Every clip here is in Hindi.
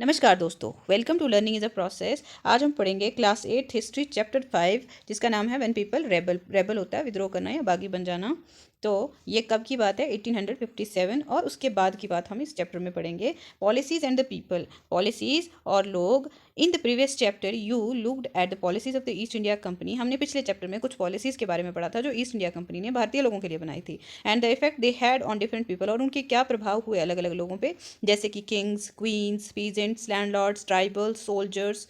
नमस्कार दोस्तों, welcome to learning is a process. आज हम पढ़ेंगे क्लास 8 हिस्ट्री चैप्टर 5, जिसका नाम है व्हेन पीपल रेबल। रेबल होता है विद्रोह करना या बागी बन जाना। तो ये कब की बात है? 1857। और उसके बाद की बात हम इस चैप्टर में पढ़ेंगे। Policies and the people, policies और लोग। In the previous chapter you looked at the policies of the east India company. हमने पिछले चैप्टर में कुछ पॉलिसीज के बारे में पढ़ा था जो ईस्ट इंडिया कंपनी ने भारतीय लोगों के लिए बनाई थी। And the effect they had on different people, और उनके क्या प्रभाव हुए अलग अलग लोगों पे, जैसे कि kings, queens, peasants, landlords, tribals, soldiers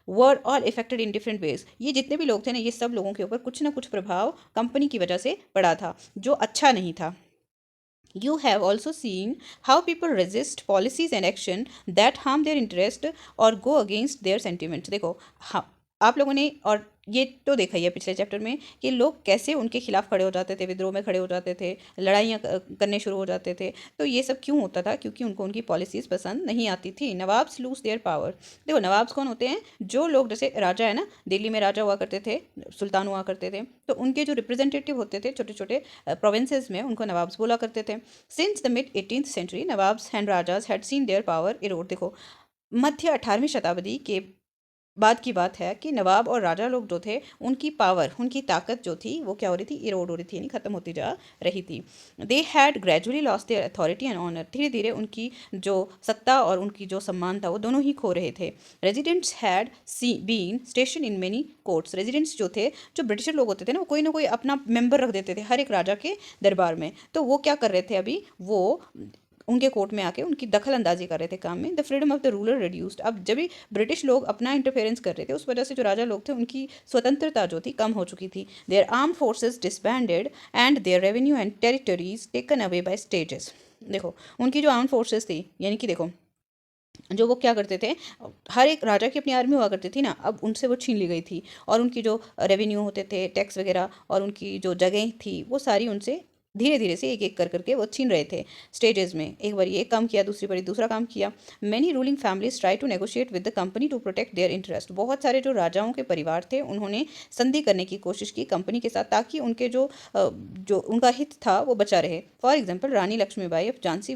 were all affected in different ways. ये जितने भी लोग थे ना, ये सब लोगों के ऊपर कुछ ना कुछ प्रभाव कंपनी की वजह से पड़ा था जो अच्छा नहीं था। You have also seen how people resist policies and action that harm their interest or go against their sentiments। देखो, हाँ, आप लोगों ने और ये तो देखा ही है पिछले चैप्टर में कि लोग कैसे उनके खिलाफ खड़े हो जाते थे, विद्रोह में खड़े हो जाते थे, लड़ाइयाँ करने शुरू हो जाते थे। तो ये सब क्यों होता था? क्योंकि उनको उनकी पॉलिसीज़ पसंद नहीं आती थी। Nawabs lose their power. देखो, नवाब्स कौन होते हैं? जो लोग, जैसे राजा है ना, दिल्ली में राजा हुआ करते थे, सुल्तान हुआ करते थे, तो उनके जो रिप्रेजेंटेटिव होते थे छोटे छोटे प्रोविंसेस में, उनको नवाब्स बोला करते थे। Since the mid 18th century nawabs and rajas had seen their power erode. देखो, मध्य 18वीं शताब्दी के बाद की बात है कि नवाब और राजा लोग जो थे, उनकी पावर, उनकी ताकत जो थी, वो क्या हो रही थी? इरोड हो रही थी, यानी खत्म होती जा रही थी। They had gradually lost their authority and honour. धीरे धीरे उनकी जो सत्ता और उनकी जो सम्मान था, वो दोनों ही खो रहे थे। Residents had been station in many courts. Residents जो थे, जो ब्रिटिशर लोग होते थे ना, वो कोई ना कोई अपना मेंबर रख देते थे हर एक राजा के दरबार में। तो वो क्या कर रहे थे? अभी वो उनके कोर्ट में आके उनकी दखल अंदाजी कर रहे थे काम में। The freedom of the ruler reduced. अब जब भी ब्रिटिश लोग अपना इंटरफेरेंस कर रहे थे, उस वजह से जो राजा लोग थे, उनकी स्वतंत्रता जो थी कम हो चुकी थी। Their arm forces disbanded and their revenue and territories taken away by stages. देखो, उनकी जो आर्म फोर्सेज थी, यानी कि देखो, जो वो क्या करते थे, हर एक राजा की अपनी आर्मी हुआ करती थी ना, अब उनसे वो छीन ली गई थी। और उनकी जो रेवेन्यू होते थे, टैक्स वगैरह, और उनकी जो जगह थी, वो सारी उनसे धीरे धीरे से एक एक कर करके वो छीन रहे थे स्टेजेस में। एक बार ये काम किया, दूसरी बार दूसरा काम किया। Many ruling families try to negotiate with the company to protect their interest. बहुत सारे जो राजाओं के परिवार थे, उन्होंने संधि करने की कोशिश की कंपनी के साथ, ताकि उनके जो उनका हित था वो बचा रहे। For example, Rani Lakshmibai of Jhansi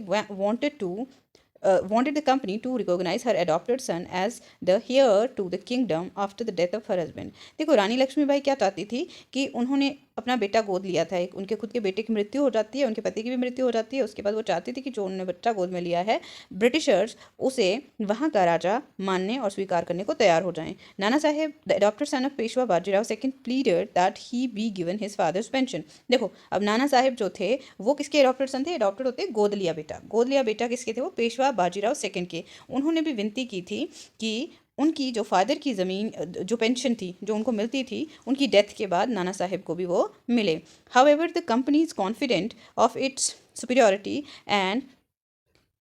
wanted the company to recognize her adopted son as the heir to the kingdom after the death of her husband। देखो, रानी लक्ष्मीबाई क्या चाहती थी कि उन्होंने अपना बेटा गोद लिया था, एक उनके खुद के बेटे की मृत्यु हो जाती है, उनके पति की भी मृत्यु हो जाती है। उसके बाद वो चाहती थी कि जो उन्होंने बच्चा गोद में लिया है, ब्रिटिशर्स उसे वहाँ का राजा मानने और स्वीकार करने को तैयार हो जाएं। Nana Saheb, the adopted son of Peshwa Bajirao second, pleaded that he be given his father's pension. देखो, अब नाना साहेब जो थे, वो किसके अडॉप्टेड सन थे? अडॉप्टेड होते गोद लिया बेटा। गोद लिया बेटा किसके थे? वो पेशवा बाजीराव सेकंड के। उन्होंने भी विनती की थी कि उनकी जो फादर की ज़मीन, जो पेंशन थी, जो उनको मिलती थी, उनकी डेथ के बाद नाना साहेब को भी वो मिले। However the company is confident of its superiority and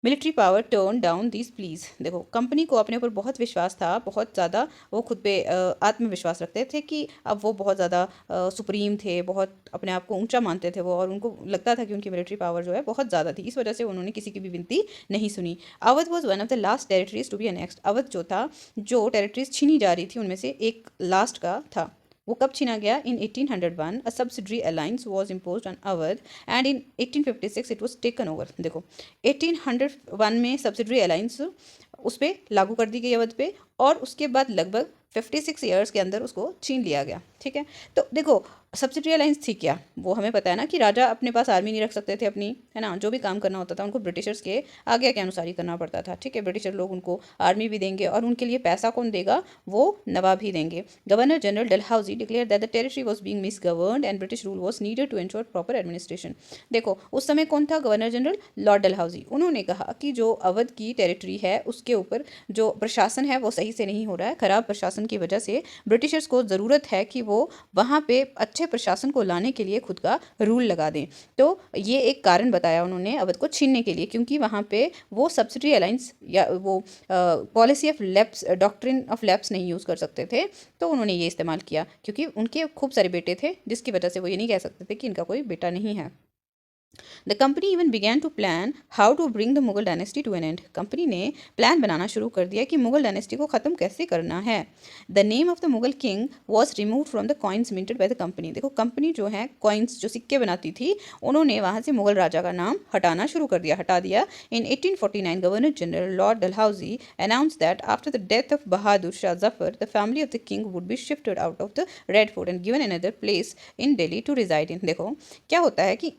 military power turn down this please. देखो, कंपनी को अपने ऊपर बहुत विश्वास था, बहुत ज़्यादा वो खुद पे आत्मविश्वास रखते थे कि अब वो बहुत ज़्यादा सुप्रीम थे, बहुत अपने आप को ऊंचा मानते थे वो, और उनको लगता था कि उनकी मिलिट्री पावर जो है बहुत ज़्यादा थी। इस वजह से उन्होंने किसी की भी विनती नहीं सुनी। Awadh was one of the last territories to be annexed. Awadh जो था, जो टेरिटरीज छीनी जा रही थी, उनमें से एक लास्ट का था। वो कब छीना गया? इन 1801 a subsidiary alliance was imposed on Awadh and in 1856 it was taken over. देखो, 1801 में सब्सिडरी अलायंस उस पर लागू कर दी गई अवध पे, और उसके बाद लगभग 56 ईयर्स के अंदर उसको छीन लिया गया। ठीक है, तो देखो, सब्सिडरी अलायंस थी क्या? वो हमें पता है ना कि राजा अपने पास आर्मी नहीं रख सकते थे अपनी, है ना। जो भी काम करना होता था उनको ब्रिटिशर्स के आज्ञा के अनुसार ही करना पड़ता था। ठीक है, ब्रिटिशर लोग उनको आर्मी भी देंगे, और उनके लिए पैसा कौन देगा? वो नवाब ही देंगे। Governor general Dalhousie declare that the territory was being misgoverned and British rule was needed to ensure proper administration. देखो, उस समय कौन था गवर्नर जनरल? लॉर्ड डलहौजी। उन्होंने कहा कि जो अवध की टेरिटरी है, उसके ऊपर जो प्रशासन है वो सही से नहीं हो रहा है। खराब प्रशासन की वजह से ब्रिटिशर्स को ज़रूरत है कि वो वहाँ पे अच्छे प्रशासन को लाने के लिए खुद का रूल लगा दें। तो ये एक कारण बताया उन्होंने अवध को छीनने के लिए, क्योंकि वहाँ पे वो सब्सिडी अलायंस या वो policy of lapse, doctrine of lapse नहीं यूज़ कर सकते थे। तो उन्होंने ये इस्तेमाल किया, क्योंकि उनके खूब सारे बेटे थे, जिसकी वजह से वो ये नहीं कह सकते थे कि इनका कोई बेटा नहीं है। The company even began to plan how to bring the Mughal dynasty to an end. Company ने प्लान बनाना शुरू कर दिया कि मुगल डायनेस्टी को ख़त्म कैसे करना है। The name of the Mughal king was remove from the coins minted by the company. देखो कंपनी जो है कॉइन्स जो सिक्के बनाती थी उन्होंने वहाँ से मुगल राजा का नाम हटा दिया। In 1849 governor general Lord Dalhousie announce that after the death of Bahadur Shah Zafar the family of the king would be shifted out of the Red Fort and given another place in Delhi to reside in. देखो क्या होता है कि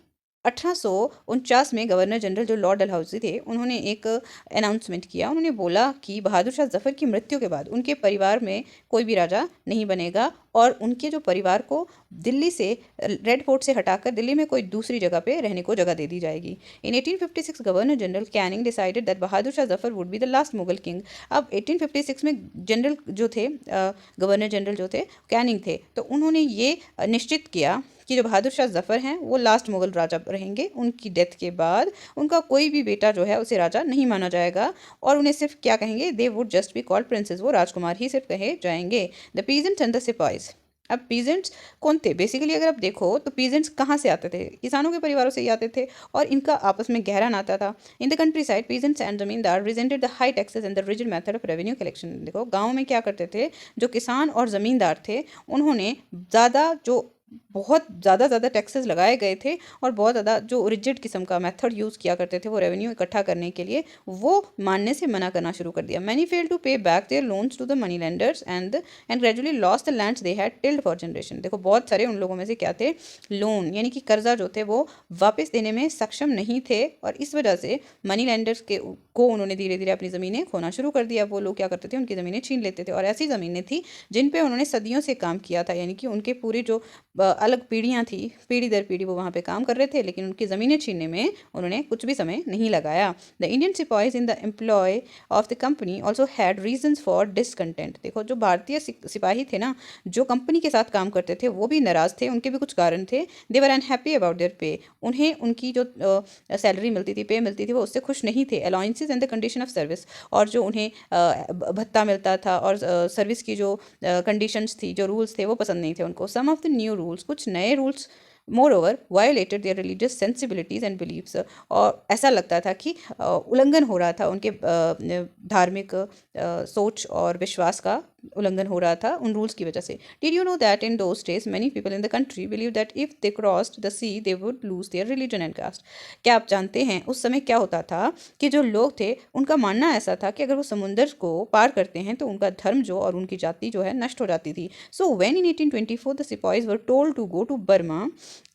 1849 में गवर्नर जनरल जो लॉर्ड डलहौजी थे उन्होंने एक अनाउंसमेंट किया। उन्होंने बोला कि बहादुर शाह जफ़र की मृत्यु के बाद उनके परिवार में कोई भी राजा नहीं बनेगा और उनके जो परिवार को दिल्ली से रेड फोर्ट से हटाकर दिल्ली में कोई दूसरी जगह पे रहने को जगह दे दी जाएगी। इन 1856 governor general Canning decided that Bahadur Shah Zafar would be the last Mughal king. अब 1856 में जनरल जो थे गवर्नर जनरल जो थे कैनिंग थे, तो उन्होंने ये निश्चित किया कि जो बहादुर शाह जफ़र हैं वो लास्ट मुगल राजा रहेंगे। उनकी डेथ के बाद उनका कोई भी बेटा जो है उसे राजा नहीं माना जाएगा और उन्हें सिर्फ क्या कहेंगे, they would just be called princes, वो राजकुमार ही सिर्फ कहे जाएंगे। The peasants and the sipahis. अब पीजेंट्स कौन थे? बेसिकली अगर आप देखो तो पीजेंट्स कहाँ से आते थे? किसानों के परिवारों से ही आते थे और इनका आपस में गहरा नाता था। In the countryside peasants and zamindar resented the high taxes and the rigid method of revenue collection. देखो गाँव में क्या करते थे, जो किसान और ज़मींदार थे उन्होंने बहुत ज़्यादा टैक्सेस लगाए गए थे और बहुत ज़्यादा जो रिजिड किस्म का मेथड यूज़ किया करते थे वो रेवेन्यू इकट्ठा करने के लिए, वो मानने से मना करना शुरू कर दिया। Many fail to pay back their loans to the money lenders and gradually lost the lands they had tilled for generation. देखो बहुत सारे उन लोगों में से क्या थे, लोन यानी कि कर्जा जो थे वो वापस देने में सक्षम नहीं थे और इस वजह से मनी लेंडर्स को उन्होंने धीरे धीरे अपनी ज़मीनें खोना शुरू कर दिया। वो लोग क्या करते थे, उनकी ज़मीनें छीन लेते थे और ऐसी ज़मीनें थी जिन पे उन्होंने सदियों से काम किया था, यानी कि उनके पूरी जो अलग पीढ़ियाँ थी, पीढ़ी दर पीढ़ी वो वहाँ पे काम कर रहे थे, लेकिन उनकी ज़मीनें छीनने में उन्होंने कुछ भी समय नहीं लगाया। The Indian sipahis in the employ of the company also had reasons for discontent. देखो जो भारतीय सिपाही थे ना, जो कंपनी के साथ काम करते थे, वो भी नाराज़ थे, उनके भी कुछ कारण थे। दे वर अनहैप्पी अबाउट देयर पे। उन्हें उनकी जो सैलरी मिलती थी, पे मिलती थी, वो उससे खुश नहीं थे। Allowances and the condition of service, और जो उन्हें भत्ता मिलता था और सर्विस की जो कंडीशंस थी, जो रूल्स थे, वो पसंद नहीं थे उनको। Some of the new rules, कुछ नए rules moreover violated their religious sensibilities and beliefs. और ऐसा लगता था कि उल्लंघन हो रहा था उनके धार्मिक सोच और विश्वास का उल्लंघन हो रहा था उन रूल्स की वजह से। Did you know that in those days many people in the country believe that if they crossed the sea they would lose their religion and caste. क्या आप जानते हैं उस समय क्या होता था कि जो लोग थे उनका मानना ऐसा था कि अगर वो समुंदर को पार करते हैं तो उनका धर्म जो और उनकी जाति जो है नष्ट हो जाती थी। So when in 1824 the sipahis were told to go to Burma,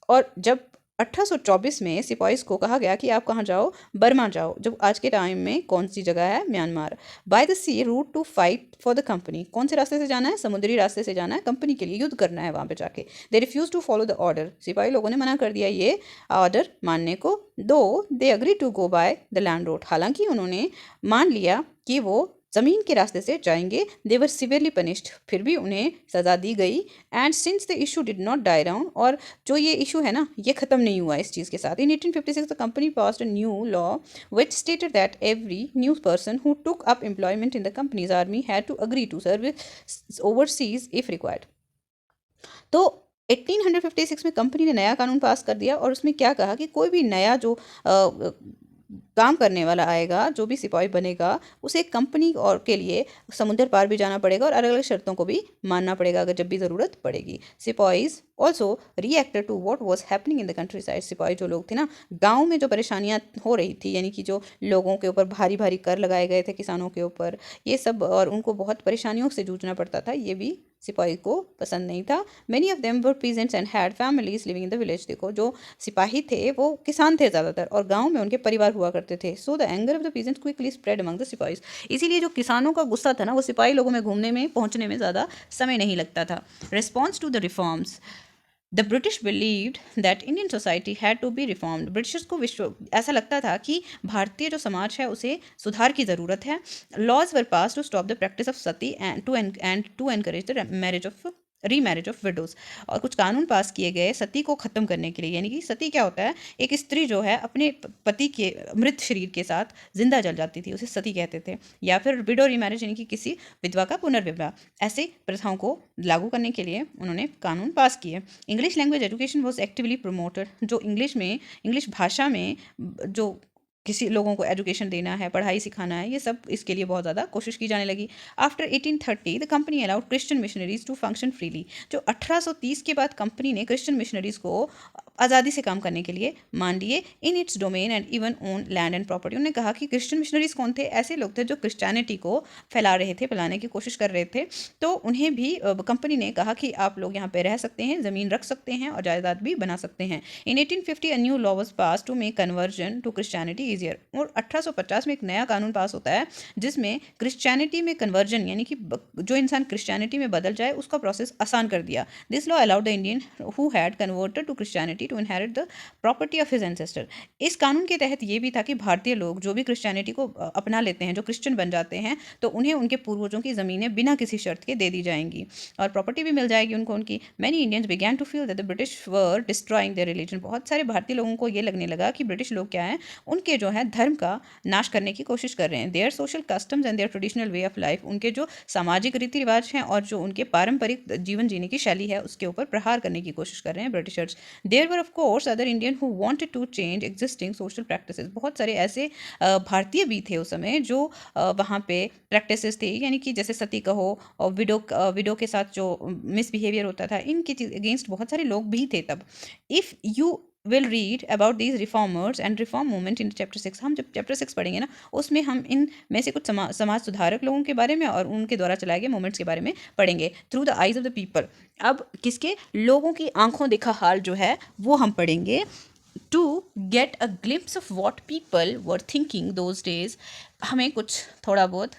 और जब 1824 में सिपाहीज को कहा गया कि आप कहाँ जाओ, बर्मा जाओ, जब आज के टाइम में कौन सी जगह है, Myanmar. By the sea route to fight for the company. कौन से रास्ते से जाना है? समुद्री रास्ते से जाना है, कंपनी के लिए युद्ध करना है वहाँ पे जाके। They refuse to follow the order. सिपाही लोगों ने मना कर दिया ये ऑर्डर मानने को। Though they agree to go by the land road. हालांकि उन्होंने मान लिया कि वो ज़मीन के रास्ते से जाएंगे। दे वर सिवियरली पनिश्ड, फिर भी उन्हें सज़ा दी गई। And since the issue did not die down, और जो ये इशू है ना, ये ख़त्म नहीं हुआ इस चीज़ के साथ। In 1856 the company passed a new law which stated that every new person who took up employment in the company's army had to agree to service overseas if required. तो 1856 में कंपनी ने नया कानून पास कर दिया और उसमें क्या कहा कि कोई भी नया जो काम करने वाला आएगा, जो भी सिपाही बनेगा, उसे कंपनी और के लिए समुद्र पार भी जाना पड़ेगा और अलग अलग शर्तों को भी मानना पड़ेगा अगर जब भी ज़रूरत पड़ेगी। Sipahis also reacted to what was happening in the countryside. सिपाही जो लोग थे ना, गाँव में जो परेशानियाँ हो रही थी, यानी कि जो लोगों के ऊपर भारी भारी कर लगाए गए थे किसानों के ऊपर, ये सब, और उनको बहुत परेशानियों से जूझना पड़ता था, ये भी सिपाही को पसंद नहीं था। Many of them were peasants and had families living in the village. देखो जो सिपाही थे वो किसान थे ज़्यादातर और गांव में उनके परिवार हुआ करते थे। So the anger of the peasants quickly spread among the sipahis. इसीलिए जो किसानों का गुस्सा था ना, वो सिपाही लोगों में घूमने में पहुंचने में ज़्यादा समय नहीं लगता था। Response to the reforms, the British believed that Indian society had to be reformed. Britishers को ऐसा लगता था कि भारतीय जो समाज है उसे सुधार की ज़रूरत है। Laws were pass to stop the practice of sati and to encourage the marriage of remarriage of widows, और कुछ कानून पास किए गए सती को ख़त्म करने के लिए। यानी कि सती क्या होता है, एक स्त्री जो है अपने पति के मृत शरीर के साथ जिंदा जल जाती थी, उसे सती कहते थे। या फिर विडो रीमैरिज यानी कि किसी विधवा का पुनर्विवाह। ऐसे प्रथाओं को लागू करने के लिए उन्होंने कानून पास किए। English language education was actively promoted. जो इंग्लिश भाषा में जो किसी लोगों को एजुकेशन देना है, पढ़ाई सिखाना है, ये सब इसके लिए बहुत ज़्यादा कोशिश की जाने लगी। After 1830 the company allowed Christian missionaries to function freely. जो 1830 के बाद कंपनी ने क्रिश्चियन मिशनरीज को आज़ादी से काम करने के लिए मान लिए in its domain and even own land and property. उन्होंने कहा कि क्रिश्चियन मिशनरीज कौन थे, ऐसे लोग थे जो क्रिश्चियनिटी को फैला रहे थे, फैलाने की कोशिश कर रहे थे। तो उन्हें भी कंपनी ने कहा कि आप लोग यहाँ पे रह सकते हैं, ज़मीन रख सकते हैं और जायदाद भी बना सकते हैं। In 1850 a new law was pass to make conversion to Christianity easier. और 1850 में एक नया कानून पास होता है जिसमें क्रिश्चियनिटी में कन्वर्जन यानी कि जो इंसान क्रिश्चियनिटी में बदल जाए उसका प्रोसेस आसान कर दिया। This law allowed the Indian who had converted to Christianity to inherit the property of his ancestor. इस कानून के तहत ये भी था कि भारतीय लोग जो भी क्रिश्चियनिटी को अपना लेते हैं, जो क्रिश्चियन बन जाते हैं, तो उन्हें उनके पूर्वजों की ज़मीनें बिना किसी शर्त के दे दी जाएंगी और प्रॉपर्टी भी मिल जाएगी उनको उनकी। Many Indians began to feel that the British were destroying their religion. बहुत सारे भारतीय लोगों को ये लगने लगा कि ब्रिटिश लोग क्या हैं, उनके जो है धर्म का नाश करने की कोशिश कर रहे हैं। Their social customs and there traditional way of life, उनके जो सामाजिक रीति रिवाज हैं और जो उनके पारंपरिक जीवन जीने की शैली है उसके ऊपर प्रहार करने की कोशिश कर रहे हैं Britishers. There were of course other Indian who wanted to change existing social practices. बहुत सारे ऐसे भारतीय भी थे उस समय जो वहाँ पे प्रैक्टिसेस थे, यानी कि जैसे सती कहो और विडो के साथ जो मिसबिहेवियर होता था, इनके अगेंस्ट बहुत सारे लोग भी थे तब। If you will read about these reformers and reform movement in chapter 6। हम जब चैप्टर 6 पढ़ेंगे ना, उसमें हम इन में से कुछ समाज सुधारक लोगों के बारे में और उनके द्वारा चलाए गए मूवमेंट्स के बारे में पढ़ेंगे through the eyes of the people. अब किसके, लोगों की आंखों देखा हाल जो है वो हम पढ़ेंगे। To get a glimpse of what people were thinking those days. हमें कुछ थोड़ा बहुत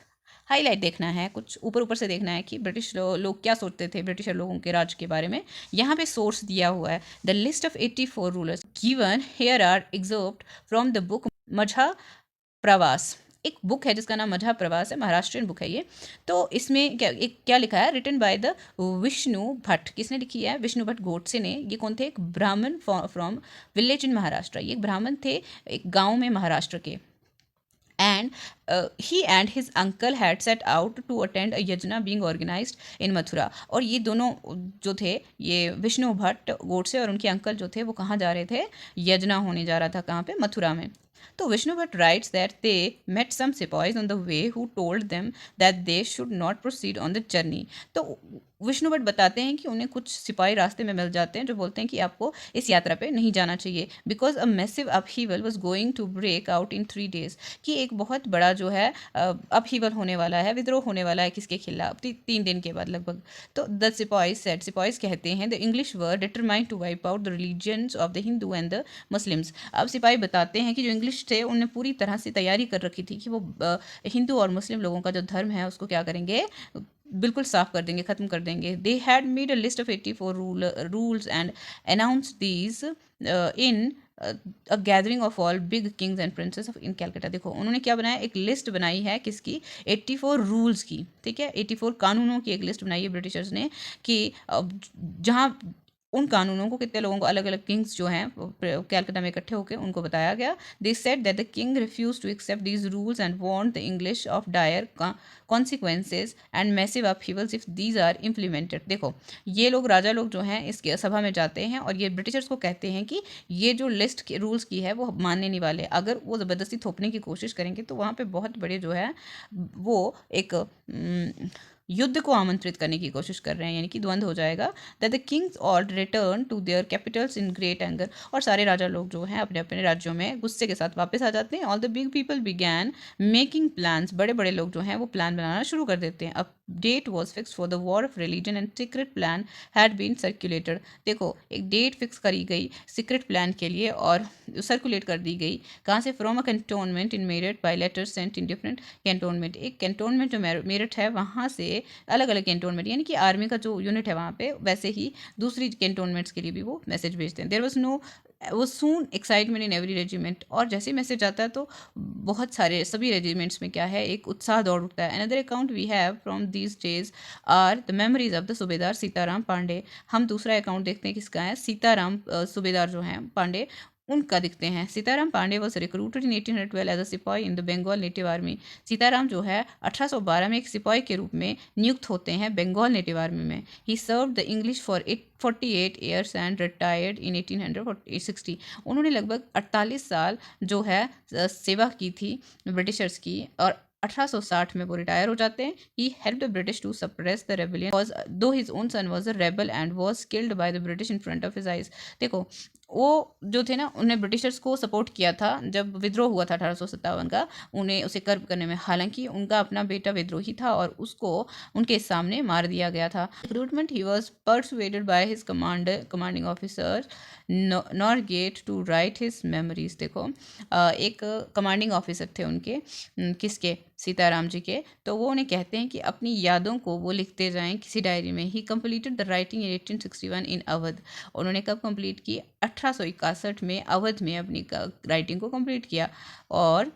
हाईलाइट देखना है, कुछ ऊपर ऊपर से देखना है कि ब्रिटिश लोग क्या सोचते थे ब्रिटिशर लोगों के राज के बारे में। यहाँ पे सोर्स दिया हुआ है, the list of 84 rulers given here are excerpt from the book Majha Pravas. एक बुक है जिसका नाम मझा प्रवास है, महाराष्ट्रियन बुक है ये। तो इसमें क्या लिखा है, written by the Vishnu Bhatt. किसने लिखी है, विष्णु भट्ट गोडसे ने। ये कौन थे, एक ब्राह्मण फ्रॉम विलेज इन महाराष्ट्र। ये एक ब्राह्मण थे एक गाँव में महाराष्ट्र के। And he and his uncle had set out to attend a yajna being organized in Mathura। और ये दोनों जो थे, ये विष्णु भट्ट गोडसे और उनके अंकल जो थे, वो कहाँ जा रहे थे, यजना होने जा रहा था, कहाँ पे, मथुरा में। तो Vishnu Bhatt writes that they met some sipahis on the way who told them that they should not proceed on the journey. तो विष्णु भट्ट बताते हैं कि उन्हें कुछ सिपाही रास्ते में मिल जाते हैं जो बोलते हैं कि आपको इस यात्रा पे नहीं जाना चाहिए, because a massive upheaval was going to break out in 3 days। कि एक बहुत बड़ा जो है अपहीवल होने वाला है, विद्रोह होने वाला है, किसके खिलाफ, 3 दिन के बाद लगभग। तो द सिपाहीज सेड, सिपाहीज कहते हैं, the English were determined to wipe out the religions of the Hindu and the Muslims. अब सिपाही बताते हैं कि जो इंग्लिश थे उन्होंने पूरी तरह से तैयारी कर रखी थी कि वो हिंदू और मुस्लिम लोगों का जो धर्म है उसको क्या करेंगे, बिल्कुल साफ कर देंगे, ख़त्म कर देंगे। They had made a list of 84 rules and announce these in a gathering of all big kings and princes of in Calcutta. देखो उन्होंने क्या बनाया, एक लिस्ट बनाई है किसकी, 84 रूल्स की, ठीक है, 84 कानूनों की एक लिस्ट बनाई है ब्रिटिशर्स ने कि जहाँ उन कानूनों को कितने लोगों को, अलग अलग किंग्स जो हैं कैलकाटा में इकट्ठे होकर उनको बताया गया। They said that the king refuse to accept these rules and warn the English of dire consequences and massive upheavals if these are implemented. देखो ये लोग, राजा लोग जो हैं इसके सभा में जाते हैं और ये ब्रिटिशर्स को कहते हैं कि ये जो लिस्ट के रूल्स की है वो मानने नहीं वाले, अगर वो ज़बरदस्ती थोपने की कोशिश करेंगे तो वहाँ पे बहुत बड़े जो है वो एक युद्ध को आमंत्रित करने की कोशिश कर रहे हैं, यानी कि द्वंद्व हो जाएगा। That the kings all return to their capitals in great anger. और सारे राजा लोग जो हैं अपने अपने राज्यों में गुस्से के साथ वापस आ जाते हैं। All the big people began making plans. बड़े बड़े लोग जो हैं वो प्लान बनाना शुरू कर देते हैं। अब date was fix for the war of religion and secret plan had been circulated. देखो एक डेट फिक्स करी गई सीक्रेट प्लान के लिए और सर्कुलेट कर दी गई, कहाँ से, from a cantonment in Meerut by letters sent in different cantonment. एक कैंटोनमेंट जो मेरठ है वहाँ से अलग अलग कैंटोनमेंट, यानी कि आर्मी का जो यूनिट है वहाँ पे, वैसे ही दूसरी कैंटोनमेंट्स के लिए भी वो मैसेज भेजते हैं। देयर वाज नो वो सून एक्साइटमेंट इन एवरी रेजिमेंट, और जैसे ही मैसेज आता है तो बहुत सारे सभी रेजिमेंट्स में क्या है, एक उत्साह दौड़ उठता है। Another account we have from these days are the memories of the subedar Sitaram Pandey. हम दूसरा अकाउंट देखते हैं किसका है, सीताराम सूबेदार जो हैं पांडे, उनका दिखते हैं। Sitaram Pande was recruited in 1812 as a sipahi in the Bengal native army. Sitaram जो है 1812 में एक सिपाही के रूप में नियुक्त होते हैं बंगाल नेटिव आर्मी में। He serve the English for 48 years and retired in 1860। उन्होंने लगभग 48 साल जो है सेवा की थी ब्रिटिशर्स की, और 1860 में वो रिटायर हो जाते हैं। He help the British to suppress the rebellion was though his own son was a rebel and was killed by the British in front of his eyes. देखो वो जो थे ना, उन्हें ब्रिटिशर्स को सपोर्ट किया था जब विद्रोह हुआ था 1857 का, उन्हें उसे कर्ब करने में। हालांकि उनका अपना बेटा विद्रोही था और उसको उनके सामने मार दिया गया था। Recruitment he was persuaded by his commanding officer Norgate to write his memories. देखो एक कमांडिंग ऑफिसर थे उनके, किसके, सीताराम जी के, तो वो उन्हें कहते हैं कि अपनी यादों को वो लिखते जाएं किसी डायरी में। ही कंप्लीटेड द राइटिंग इन 1861 इन अवध। उन्होंने कब कंप्लीट की, 1861 में अवध में अपनी राइटिंग को कंप्लीट किया। और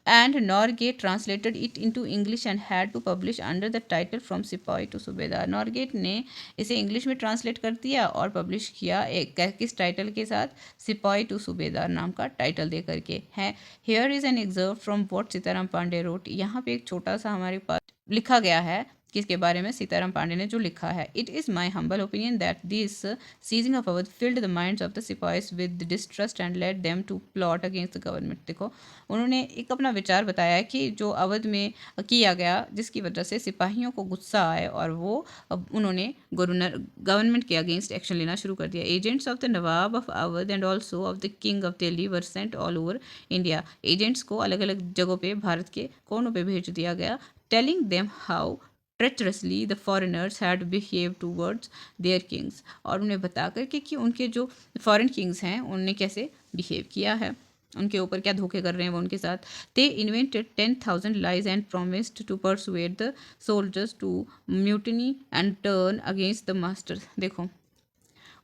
and Norgate translated it into English and had to publish under the title From Sipahi to Subedar। नॉरगेट ने इसे इंग्लिश में ट्रांसलेट कर दिया और पब्लिश किया एक किस टाइटल के साथ, सिपाही टू सूबेदार नाम का टाइटल दे करके है। Here is an excerpt from what Sitaram Pande wrote. यहाँ पे एक छोटा सा हमारे पास लिखा गया है किसके बारे में, सीताराम पांडे ने जो लिखा है। It is my humble opinion that this seizing of Awadh filled the minds of the sipahis with distrust and led them to plot against the government. देखो उन्होंने एक अपना विचार बताया कि जो अवध में किया गया जिसकी वजह से सिपाहियों को गुस्सा आए और वो अब उन्होंने गवर्नमेंट के अगेंस्ट एक्शन लेना शुरू कर दिया। Agents of the Nawab of Awadh and also of the king of Delhi were sent all over India. Agents को अलग अलग जगहों पे भारत के कोनों पे भेज दिया गया। Telling them how treacherously the foreigners had behaved towards their kings। और उन्हें बता करके कि उनके जो फॉरेन किंग्स हैं उनने कैसे बिहेव किया है, उनके ऊपर क्या धोखे कर रहे हैं वो उनके साथ। They invented 10,000 lies and promised to persuade the soldiers to mutiny and turn against the master. देखो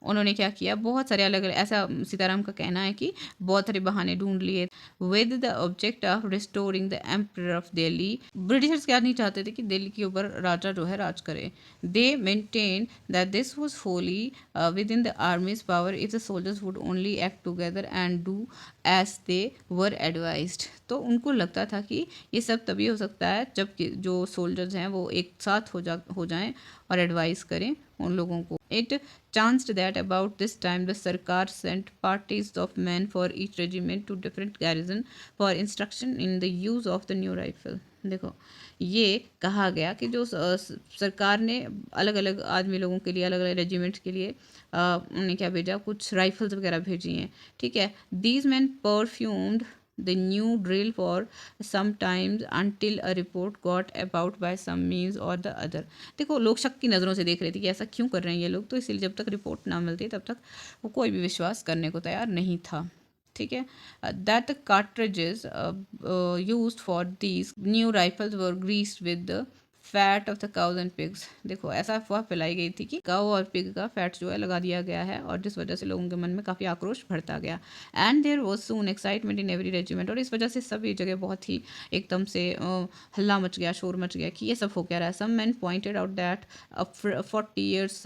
उन्होंने क्या किया, बहुत सारे अलग अलग, ऐसा सीताराम का कहना है कि बहुत सारे बहाने ढूंढ लिए with the object of restoring the emperor of Delhi. Britishers क्या नहीं चाहते थे कि दिल्ली के ऊपर राजा जो है राज करे। They maintain that this was wholly within the army's power if the soldiers would only act together and do as they were advised. तो उनको लगता था कि ये सब तभी हो सकता है जब जो सोल्जर्स हैं वो एक साथ हो जाएं और एडवाइस करें उन लोगों को। It chanced that about this time the Sarkar sent parties of men for each regiment to different garrison for instruction in the use of the new rifle। देखो ये कहा गया कि जो सरकार ने अलग अलग आदमी लोगों के लिए, अलग अलग रेजिमेंट्स के लिए उन्हें क्या भेजा, कुछ राइफल्स वगैरह भेजी हैं, ठीक है। These man perfumed the new drill for some times until a report got about by some means or the other। देखो लोग शक की नज़रों से देख रहे थे कि ऐसा क्यों कर रहे हैं ये लोग, तो इसलिए जब तक रिपोर्ट ना मिलती तब तक वो कोई भी विश्वास करने को तैयार नहीं था, ठीक है। That the cartridges used for these new rifles were greased with the fat of the cows and pigs. देखो ऐसा अफवाह फैलाई गई थी कि काउ और पिग का फैट जो है लगा दिया गया है, और जिस वजह से लोगों के मन में काफ़ी आक्रोश बढ़ता गया। And there was soon excitement in every regiment. और इस वजह से सभी जगह बहुत ही एकदम से हल्ला मच गया, शोर मच गया कि ये सब हो क्या रहा है। Some man pointed out that 40 years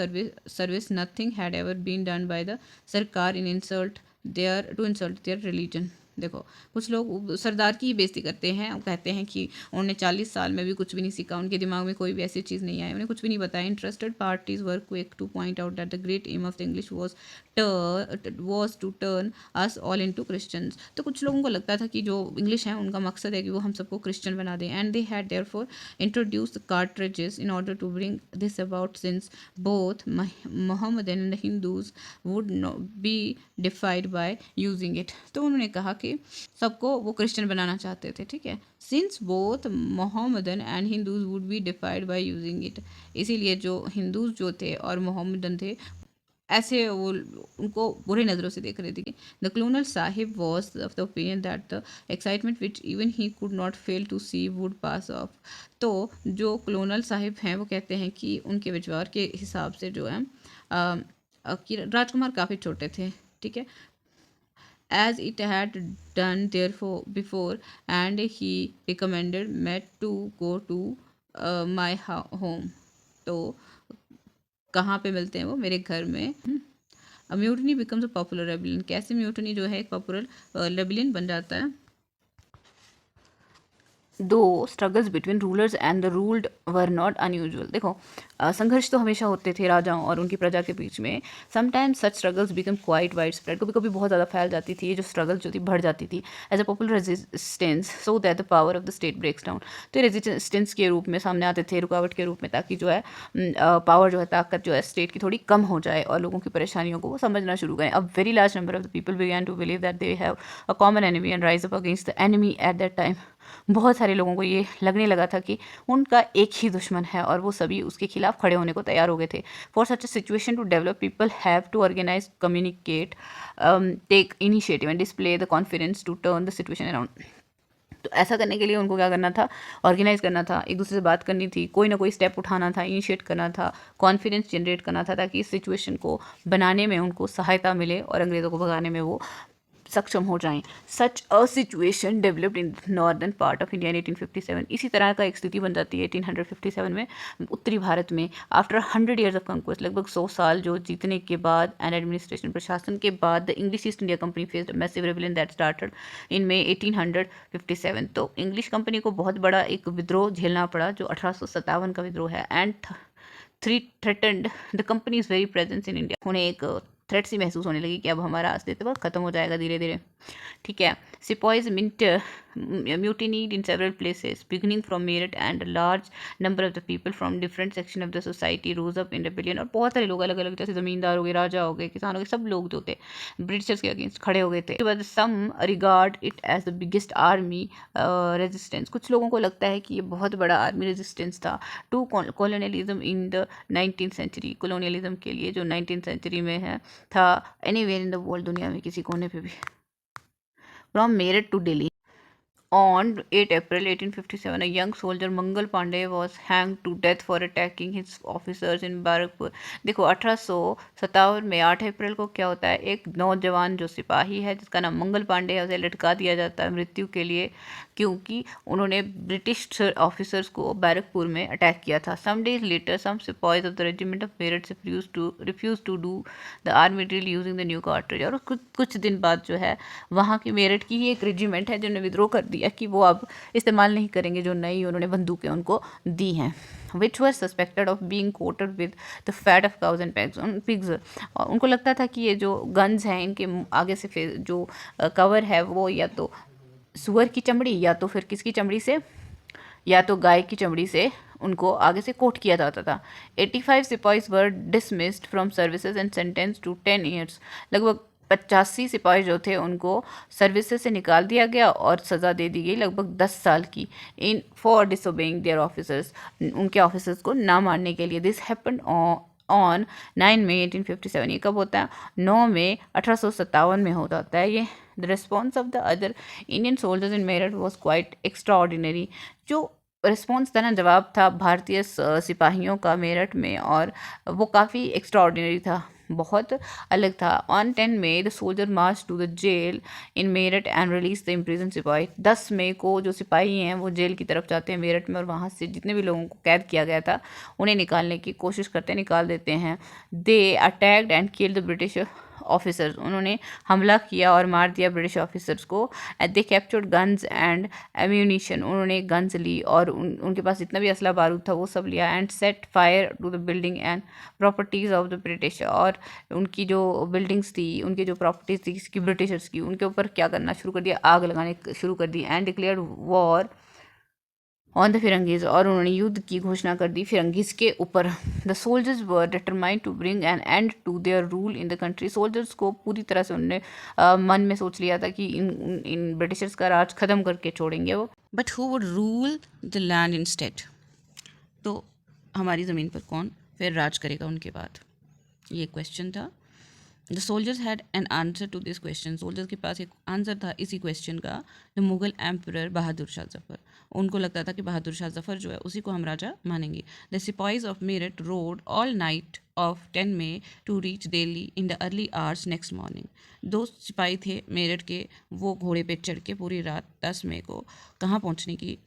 service nothing had ever been done by the sarkar in insult their religion. देखो कुछ लोग सरदार की ही बेइज्जती करते हैं, वो कहते हैं कि उन्होंने 40 साल में भी कुछ भी नहीं सीखा, उनके दिमाग में कोई भी ऐसी चीज़ नहीं आई, उन्हें कुछ भी नहीं बताया। Interested parties were quick to point out that the great aim of the English was to turn us all into Christians। तो कुछ लोगों को लगता था कि जो इंग्लिश है उनका मकसद है कि वो हम सबको क्रिश्चियन बना दें। And they had therefore introduced the cartridges in order to bring this about, since both Mohammedan and Hindus would be defied by using it। तो उन्होंने कहा कि सबको वो क्रिश्चियन बनाना चाहते थे, ठीक है। Since both Mohammedan and Hindus would be डिफाइड by using it. इसीलिए जो हिंदूज जो थे और मोहम्मदन थे ऐसे वो उनको बुरी नज़रों से देख रहे थे। The colonel sahib was of the opinion that the excitement which even he could not fail to see would pass off. तो जो क्लोनल साहिब हैं वो कहते हैं कि उनके विचार के हिसाब से जो है कि राजकुमार काफ़ी छोटे थे, ठीक है, as it had done therefore before, and he recommended Matt to go to my home. तो कहाँ पे मिलते हैं वो? मेरे घर में। म्यूटनी बिकम्स अ पॉपुलर रेबलियन, कैसे म्यूटनी जो है एक पॉपुलर रेबलियन बन जाता है? दो struggles between rulers and the ruled were not unusual. देखो संघर्ष तो हमेशा होते थे राजाओं और उनकी प्रजा के बीच में। Sometimes such struggles become quite widespread, कभी कभी बहुत ज़्यादा फैल जाती थी, ये जो स्ट्रगल जो थी बढ़ जाती थी as a popular resistance so that the power of the state breaks down. तो रेजिस्टेंस के रूप में सामने आते थे, रुकावट के रूप में, ताकि जो है पावर जो है, ताकत जो है स्टेट की थोड़ी कम हो जाए और लोगों की परेशानियों को वो समझना शुरू करें। A very large number of the people began to believe that they have a common enemy and rise up against the enemy at that time. बहुत सारे लोगों को ये लगने लगा था कि उनका एक ही दुश्मन है और वो सभी उसके खिलाफ खड़े होने को तैयार हो गए थे। For such a situation to develop people have to organise, communicate, take initiative and display the confidence to turn the situation around. तो ऐसा करने के लिए उनको क्या करना था? ऑर्गेनाइज करना था, एक दूसरे से बात करनी थी, कोई ना कोई स्टेप उठाना था, इनिशिएट करना था, कॉन्फिडेंस जनरेट करना था, ताकि इस सिचुएशन को बनाने में उनको सहायता मिले और अंग्रेज़ों को भगाने में वो सक्षम हो जाएं। Such a situation developed in northern part of India in 1857। इसी तरह का एक स्थिति बन जाती है 1857 में उत्तरी भारत में। आफ्टर 100 ईयर्स ऑफ कंक्वेस्ट, लगभग 100 साल जो जीतने के बाद एंड एडमिनिस्ट्रेशन, प्रशासन के बाद, the English East India Company faced massive rebellion that started in May 1857। तो इंग्लिश कंपनी को बहुत बड़ा एक विद्रोह झेलना पड़ा जो 1857 का विद्रोह है। And threatened the company is very presence in India. उन्हें एक थ्रेट सी महसूस होने लगी कि अब हमारा अस्तित्व खत्म हो जाएगा धीरे धीरे, ठीक है। Sepoys mutinied in several places beginning from Meerut, and a large number of the people from different section of the society rose up in rebellion। और बहुत सारे लोग अलग अलग, जैसे जमींदार हो गए, राजा हो गए, किसान हो गए, सब लोग जो थे ब्रिटिशर्स के अगेंस्ट खड़े हो गए थे। But some regard it as the biggest army resistance, कुछ लोगों को लगता है कि ये बहुत बड़ा आर्मी रेजिस्टेंस था to colonialism in the 19th century, colonialism के लिए जो 19th सेंचुरी में है था, एनीवेयर इन द वर्ल्ड, दुनिया में किसी कोने पे भी। From Meerut to Delhi. On 8 April 1857, a young soldier Mangal Pandey was hanged to death for attacking his officers in Barakpur। देखो 1857 में 8 अप्रैल को क्या होता है, एक नौजवान जो सिपाही है जिसका नाम मंगल पांडे है, उसे लटका दिया जाता है मृत्यु के लिए, क्योंकि उन्होंने ब्रिटिश ऑफिसर्स को बैरकपुर में अटैक किया था। Some days later some sipahis of the regiment of Meerut refuse to do the army drill using the new cartridge. और कुछ दिन बाद जो है वहाँ की मेरठ की ही एक रेजिमेंट है जिन्होंने विद्रोह कर दिया कि वो अब इस्तेमाल नहीं करेंगे जो नई उन्होंने बंदूकें उनको दी हैं, which were suspected of being coated with the fat of cows and pigs. उनको लगता था कि ये जो गन्स हैं इनके आगे से जो कवर है वो या तो सुअर की चमड़ी या तो फिर किसकी चमड़ी से, या तो गाय की चमड़ी से उनको आगे से कोट किया जाता था। 85 sipahis were dismissed from services and sentence to 10 years. लगभग 85 सिपाही जो थे उनको सर्विसेज से निकाल दिया गया और सज़ा दे दी गई लगभग 10 साल की, in for disobeying there officers, उनके ऑफिसर्स को ना मानने के लिए। दिस हैपेंड ऑन 9 मई 1857। ये कब होता है? 9 मई 1857 में हो जाता है ये। The response of the other Indian soldiers in Meerut was quite extra ordinary. जो रिस्पॉन्स था ना, जवाब था भारतीय सिपाहियों का मेरठ में, और वो काफ़ी एक्स्ट्रा ऑर्डिनरी था, बहुत अलग था। On 10 May the soldier march to the jail in Meerut and release the imprison sipahi. 10 मई को जो सिपाही हैं वो जेल की तरफ जाते हैं मेरठ में, और वहाँ से जितने भी लोगों को कैद किया गया था उन्हें निकालने की कोशिश करते हैं, निकाल देते हैं। They attacked and killed the British officers. उन्होंने हमला किया और मार दिया ब्रिटिश ऑफिसर्स को। They captured guns and ammunition. उन्होंने गन्स ली और उनके पास जितना भी असला बारूद था वो सब लिया। And set fire to the building and properties of the British. और उनकी जो बिल्डिंग्स थी, उनकी जो प्रॉपर्टीज़ थी ब्रिटिशर्स की, उनके ऊपर क्या करना शुरू कर दिया? आग लगाने शुरू कर दी। And declared war on the firangis. और उन्होंने युद्ध की घोषणा कर दी फिरंगीज के ऊपर। The soldiers were determined to bring an end to their rule in the country. Soldiers को पूरी तरह से उन्होंने मन में सोच लिया था कि इन ब्रिटिशर्स का राज खत्म करके छोड़ेंगे वो। But who would rule the land instead? तो हमारी ज़मीन पर कौन फिर राज करेगा उनके बाद, ये क्वेश्चन था। The soldiers had an answer to this question, soldiers के पास एक आंसर था इसी क्वेश्चन का। द मुगल एम्परर बहादुर शाह जफर, उनको लगता था कि बहादुर शाह जफर जो है उसी को हम राजा मानेंगे। The sipahis of Meerut rode all night of 10 May to reach Delhi in the early hours next morning. दो सिपाही थे मेरठ के, वो घोड़े पे चढ़ के पूरी रात 10 मई को कहाँ पहुँचने की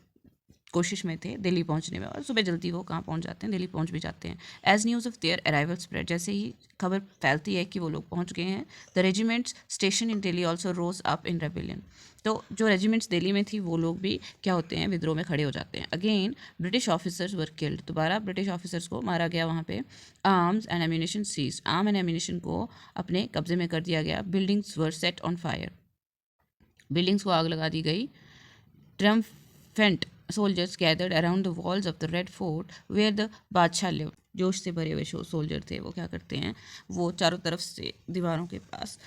कोशिश में थे, दिल्ली पहुंचने में, और सुबह जल्दी वो कहाँ पहुंच जाते हैं, दिल्ली पहुंच भी जाते हैं। As news of their arrival spread, जैसे ही खबर फैलती है कि वो लोग पहुंच गए हैं, the regiments station in Delhi also rose up in rebellion, तो जो रेजिमेंट्स दिल्ली में थी वो लोग भी क्या होते हैं, विद्रोह में खड़े हो जाते हैं। Again British officers were killed, दोबारा ब्रिटिश ऑफिसर्स को मारा गया वहाँ पे। Arms and ammunition seized, arm and ammunition को अपने कब्जे में कर दिया गया। Buildings were set on fire, buildings को आग लगा दी गई। ट्रम्फेंट soldiers gathered around the walls of the Red Fort where the बादशाह lived, जोश से भरे हुए सोल्जर थे, वो क्या करते हैं, वो चारों तरफ से दीवारों के पास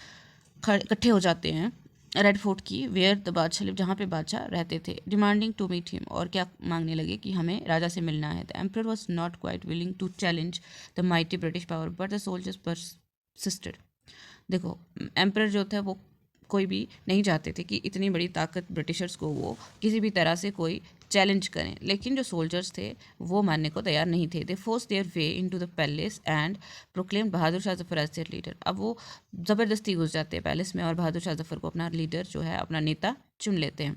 इकट्ठे हो जाते हैं रेड फोर्ट की, वेयर द बादशाह लिव, जहाँ पे बादशाह रहते थे। डिमांडिंग टू मीट हिम, और क्या मांगने लगे कि हमें राजा से मिलना है। The emperor was not quite willing to challenge the mighty British power but the soldiers persisted. देखो एम्परर जो था वो कोई भी नहीं चाहते थे कि इतनी बड़ी ताकत ब्रिटिशर्स को वो किसी भी तरह से कोई चैलेंज करें, लेकिन जो सोल्जर्स थे वो मानने को तैयार नहीं थे। They forced their way into the palace and proclaim Bahadur Shah Zafar as their leader, अब वो ज़बरदस्ती घुस जाते हैं पैलेस में और बहादुर शाह जफर को अपना लीडर जो है, अपना नेता चुन लेते हैं।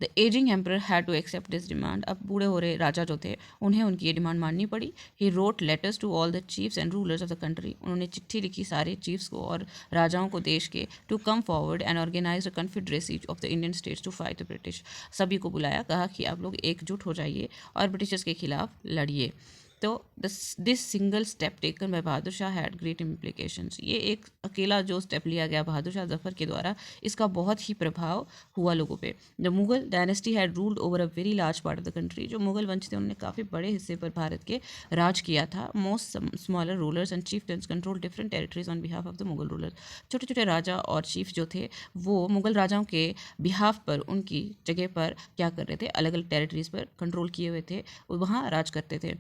The ageing emperor had to accept this demand, अब बूढ़े हो रहे राजा जो थे उन्हें उनकी ये डिमांड माननी पड़ी। He wrote letters to all the chiefs and rulers of the country, उन्होंने चिट्ठी लिखी सारे चीफ्स को और राजाओं को देश के, to come forward and organise a confederacy of the Indian states to fight the British, सभी को बुलाया, कहा कि आप लोग एकजुट हो जाइए और ब्रिटिशर्स के खिलाफ लड़िए। तो this single step taken by Bahadur Shah had great implications, ये एक अकेला जो स्टेप लिया गया बहादुर शाह जफर के द्वारा, इसका बहुत ही प्रभाव हुआ लोगों पे। The Mughal dynasty had ruled over a very large part of the country, जो मुगल वंश थे उन्होंने काफ़ी बड़े हिस्से पर भारत के राज किया था। Most smaller rulers and chieftains control different territories on behalf of the Mughal ruler, छोटे छोटे राजा और चीफ जो थे वो मुगल राजाओं के बिहाफ पर, उनकी जगह पर क्या कर रहे थे, अलग अलग टेरिटरीज पर कंट्रोल किए हुए थे, वहाँ राज करते थे।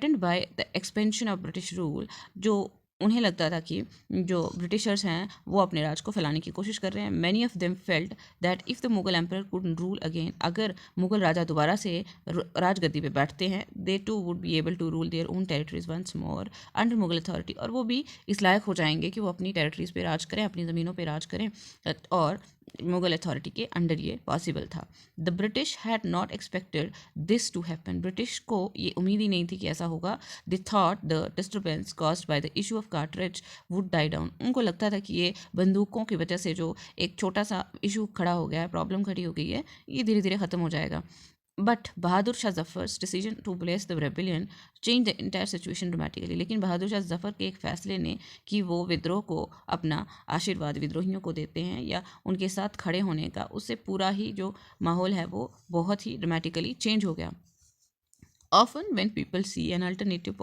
Threatened by the expansion of British rule, जो उन्हें लगता था कि जो ब्रिटिशर्स हैं वो अपने राज को फैलाने की कोशिश कर रहे हैं। Many of them felt that if the Mughal emperor could rule again, अगर मुगल राजा दोबारा से राजगद्दी पे बैठते हैं, they too would be able to rule their own territories once more under Mughal authority, और वो भी इस लायक हो जाएंगे कि वो अपनी टेरिटरीज पे राज करें, अपनी ज़मीनों पे राज करें, और मुगल अथॉरिटी के अंडर ये पॉसिबल था। The British had not expected this to happen, British को ये उम्मीद ही नहीं थी कि ऐसा होगा। They thought the disturbance caused by the issue of cartridge would die down, उनको लगता था कि ये बंदूकों की वजह से जो एक छोटा सा इशू खड़ा हो गया है, प्रॉब्लम खड़ी हो गई है, ये धीरे धीरे ख़त्म हो जाएगा। But Bahadur Shah Zafar's decision to place the rebellion change the entire situation dramatically, लेकिन बहादुर शाह जफर के एक फैसले ने कि वो विद्रोह को अपना आशीर्वाद विद्रोहियों को देते हैं या उनके साथ खड़े होने का, उससे पूरा ही जो माहौल है वो बहुत ही ड्रामेटिकली चेंज हो गया। Often when people see an alternative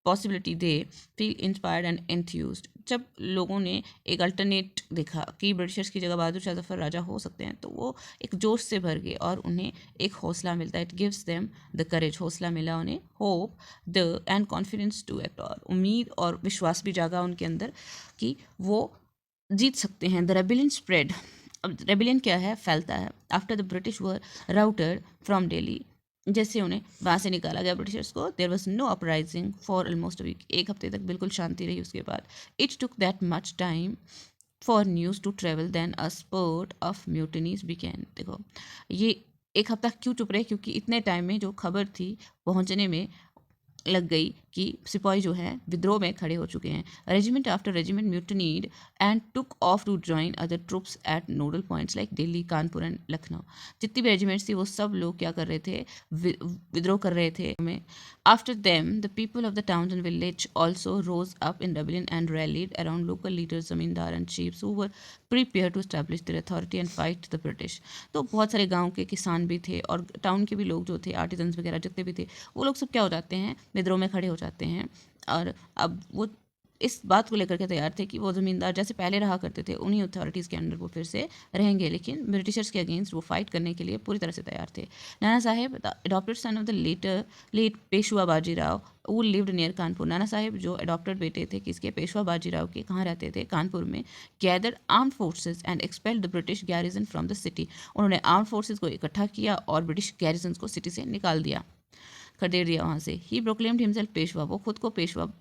possibility they feel inspired and enthused, जब लोगों ने एक अल्टरनेट देखा कि ब्रिटिशर्स की जगह बहादुर शाह जफर राजा हो सकते हैं, तो वो एक जोश से भर गए और उन्हें एक हौसला मिलता है। It gives them the courage, हौसला मिला उन्हें, hope the and confidence to act, और उम्मीद और विश्वास भी जागा उनके अंदर कि वो जीत सकते हैं। द रेबिलियन स्प्रेड, अब रेबिलियन क्या है, फैलता है। After the British were routed from Delhi, जैसे उन्हें वहाँ से निकाला गया ब्रिटिशर्स को, there was no uprising for almost a week, एक हफ्ते तक बिल्कुल शांति रही उसके बाद। It took that much time for news to travel then a spurt of mutinies began. देखो ये एक हफ्ता क्यों चुप रहे, क्योंकि इतने टाइम में जो खबर थी पहुँचने में लग गई कि सिपाही जो है विद्रोह में खड़े हो चुके हैं। Regiment after regiment mutinied and took off to join other troops at nodal points like Delhi, Kanpur and Lucknow, जितनी भी रेजिमेंट्स थी वो सब लोग क्या कर रहे थे, विद्रोह कर रहे थे में। After them the people of the town and village also rose up in rebellion and rallied around local leaders, zamindar and chiefs who were prepare to establish their authority and fight the British. तो बहुत सारे गाँव के किसान भी थे और टाउन के भी लोग जो थे, आर्टिजन्स वगैरह जितने भी थे, वो लोग सब क्या हो जाते हैं, विद्रोह में खड़े हो जाते हैं। और अब वो इस बात को लेकर के तैयार थे कि वो ज़मींदार जैसे पहले रहा करते थे उन्हीं अथॉरिटीज़ के अंडर वो फिर से रहेंगे, लेकिन ब्रिटिशर्स के अगेंस्ट वो फाइट करने के लिए पूरी तरह से तैयार थे। Nana Saheb adopted son of the late Peshwa Bajirao who lived near Kanpur. Nana Saheb जो अडॉप्टेड बेटे थे किसके, पेशवा बाजीराव के, कहाँ रहते थे, कानपुर में। Gathered armed forces and expelled the British garrison from the city. उन्होंने आर्म्ड फोर्सेज को इकट्ठा किया और ब्रिटिश गैरिजन को सिटी से निकाल दिया, खदेड़ दिया वहाँ से। ही प्रोक्लेम्ड हिमसेल्फ पेशवा, वो खुद को पेशवा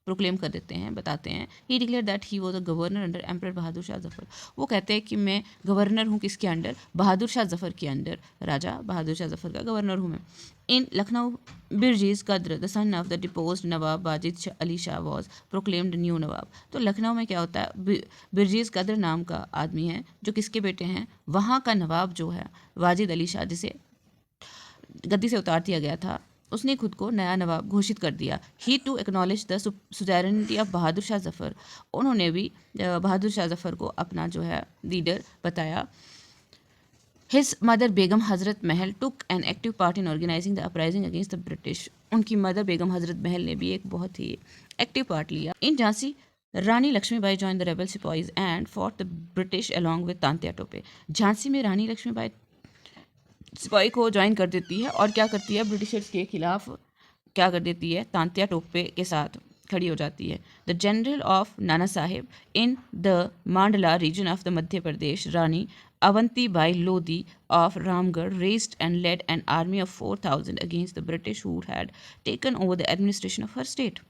प्रोक्लेम कर देते हैं, बताते हैं। He declare that he was a governor under emperor Bahadur Shah Zafar. वो कहते हैं कि मैं गवर्नर हूँ किसके अंडर, बहादुर शाह जफर के अंडर, राजा बहादुर शाह जफर का गवर्नर हूँ मैं। In Lucknow Birjis Qadr the son of the deposed Nawab Wajid Ali Shah was proclaimed new Nawab. तो लखनऊ में क्या होता है, बिरजीज कद्र नाम का आदमी है जो किसके बेटे हैं, वहाँ का नवाब जो है वाजिद अली शाह, जिसे गद्दी से उतार दिया गया था, उसने खुद को नया नवाब घोषित कर दिया। ही to acknowledge the सुजैरिटी of Bahadur Shah Zafar. उन्होंने भी बहादुर शाह जफर को अपना जो है लीडर बताया। His mother Begum Hazrat Mahal took an active part in organising the uprising against the British. उनकी मदर बेगम हजरत महल ने भी एक बहुत ही एक्टिव पार्ट लिया। In Jhansi Rani Lakshmibai join the rebel sipahis and fought the British along with Tantia Tope. Jhansi में रानी लक्ष्मीबाई सिपाही को ज्वाइन कर देती है और क्या करती है, ब्रिटिशर्स के खिलाफ क्या कर देती है, तांत्या टोपे के साथ खड़ी हो जाती है। The general of Nana Saheb in the Mandla region of the Madhya Pradesh, Rani Avanti Bai Lodhi of Ramgarh raised and led an army of 4000 against the British who had taken over the administration of her state.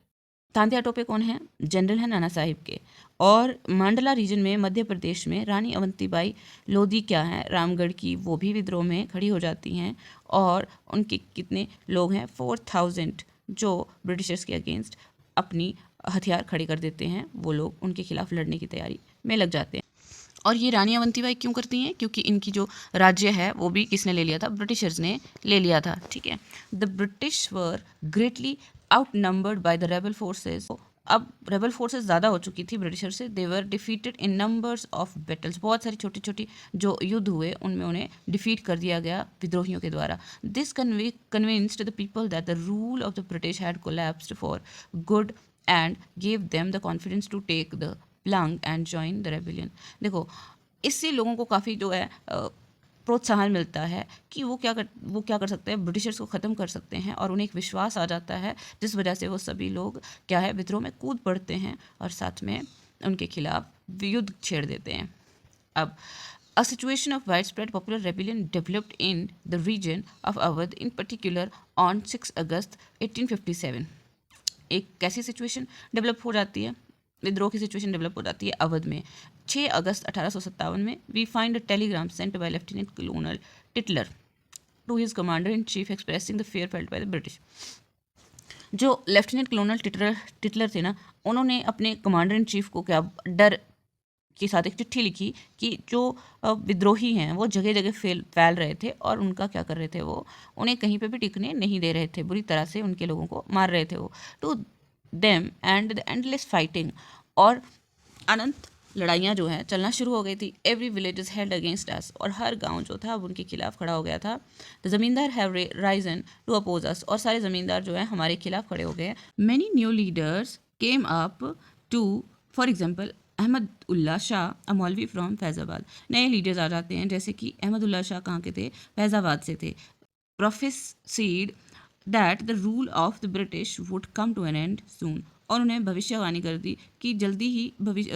Tantia Tope कौन है, जनरल है नाना साहिब के। और मंडला रीजन में मध्य प्रदेश में रानी अवंतीबाई लोधी क्या है, रामगढ़ की, वो भी विद्रोह में खड़ी हो जाती हैं। और उनके कितने लोग हैं, 4000, जो ब्रिटिशर्स के अगेंस्ट अपनी हथियार खड़े कर देते हैं। वो लोग उनके खिलाफ लड़ने की तैयारी में लग जाते हैं। और ये रानी अवंतीबाई क्यों करती हैं, क्योंकि इनकी जो राज्य है वो भी किसने ले लिया था, ब्रिटिशर्स ने ले लिया था। ठीक है। The British were greatly outnumbered by the rebel forces. अब रेबल फोर्सेस ज़्यादा हो चुकी थी ब्रिटिशर से। They were defeated in numbers of battles. बहुत सारी छोटी छोटी जो युद्ध हुए उनमें उन्हें डिफीट कर दिया गया विद्रोहियों के द्वारा। This convinced the people that the rule of the British had collapsed for good and gave them the confidence to take the plunge and join the rebellion. देखो, इससे लोगों को काफ़ी जो है प्रोत्साहन मिलता है कि वो क्या कर सकते हैं, ब्रिटिशर्स को ख़त्म कर सकते हैं। और उन्हें एक विश्वास आ जाता है जिस वजह से वो सभी लोग क्या है, विद्रोह में कूद पड़ते हैं और साथ में उनके खिलाफ युद्ध छेड़ देते हैं। अब A situation of widespread popular rebellion developed in the region of Awadh, in particular on 6 अगस्त 1857। एक कैसी सिचुएशन डेवलप हो जाती है, विद्रोह की सिचुएशन डेवलप हो जाती है अवध में। 6 अगस्त 1857 में we find a telegram sent by lieutenant colonel Tytler to his commander in chief expressing the fear felt by the British. जो लेफ्टिनेंट कलोनल टिटलर थे ना, उन्होंने अपने कमांडर इन चीफ को क्या डर के साथ एक चिट्ठी लिखी कि जो विद्रोही हैं वो जगह जगह फैल रहे थे और उनका क्या कर रहे थे, वो उन्हें कहीं पे भी टिकने नहीं दे रहे थे, बुरी तरह से उनके लोगों को मार रहे थे वो। To them and the endless fighting, और अनंत लड़ाइयाँ जो हैं चलना शुरू हो गई थी। Every village is held against us, और हर गांव जो था अब उनके खिलाफ खड़ा हो गया था। द जमींदार हैव राइजन टू अपोज अस, और सारे ज़मींदार जो हैं हमारे खिलाफ खड़े हो गए हैं। Many new leaders came up too, for example Ahmadullah Shah, a maulvi from Faizabad. नए लीडर्स आ जाते हैं, जैसे कि अहमद उल्ला शाह कहाँ के थे, फैज़ाबाद से थे। Prophesied that the rule of the British would come to an end soon, और उन्हें भविष्यवाणी कर दी कि जल्दी ही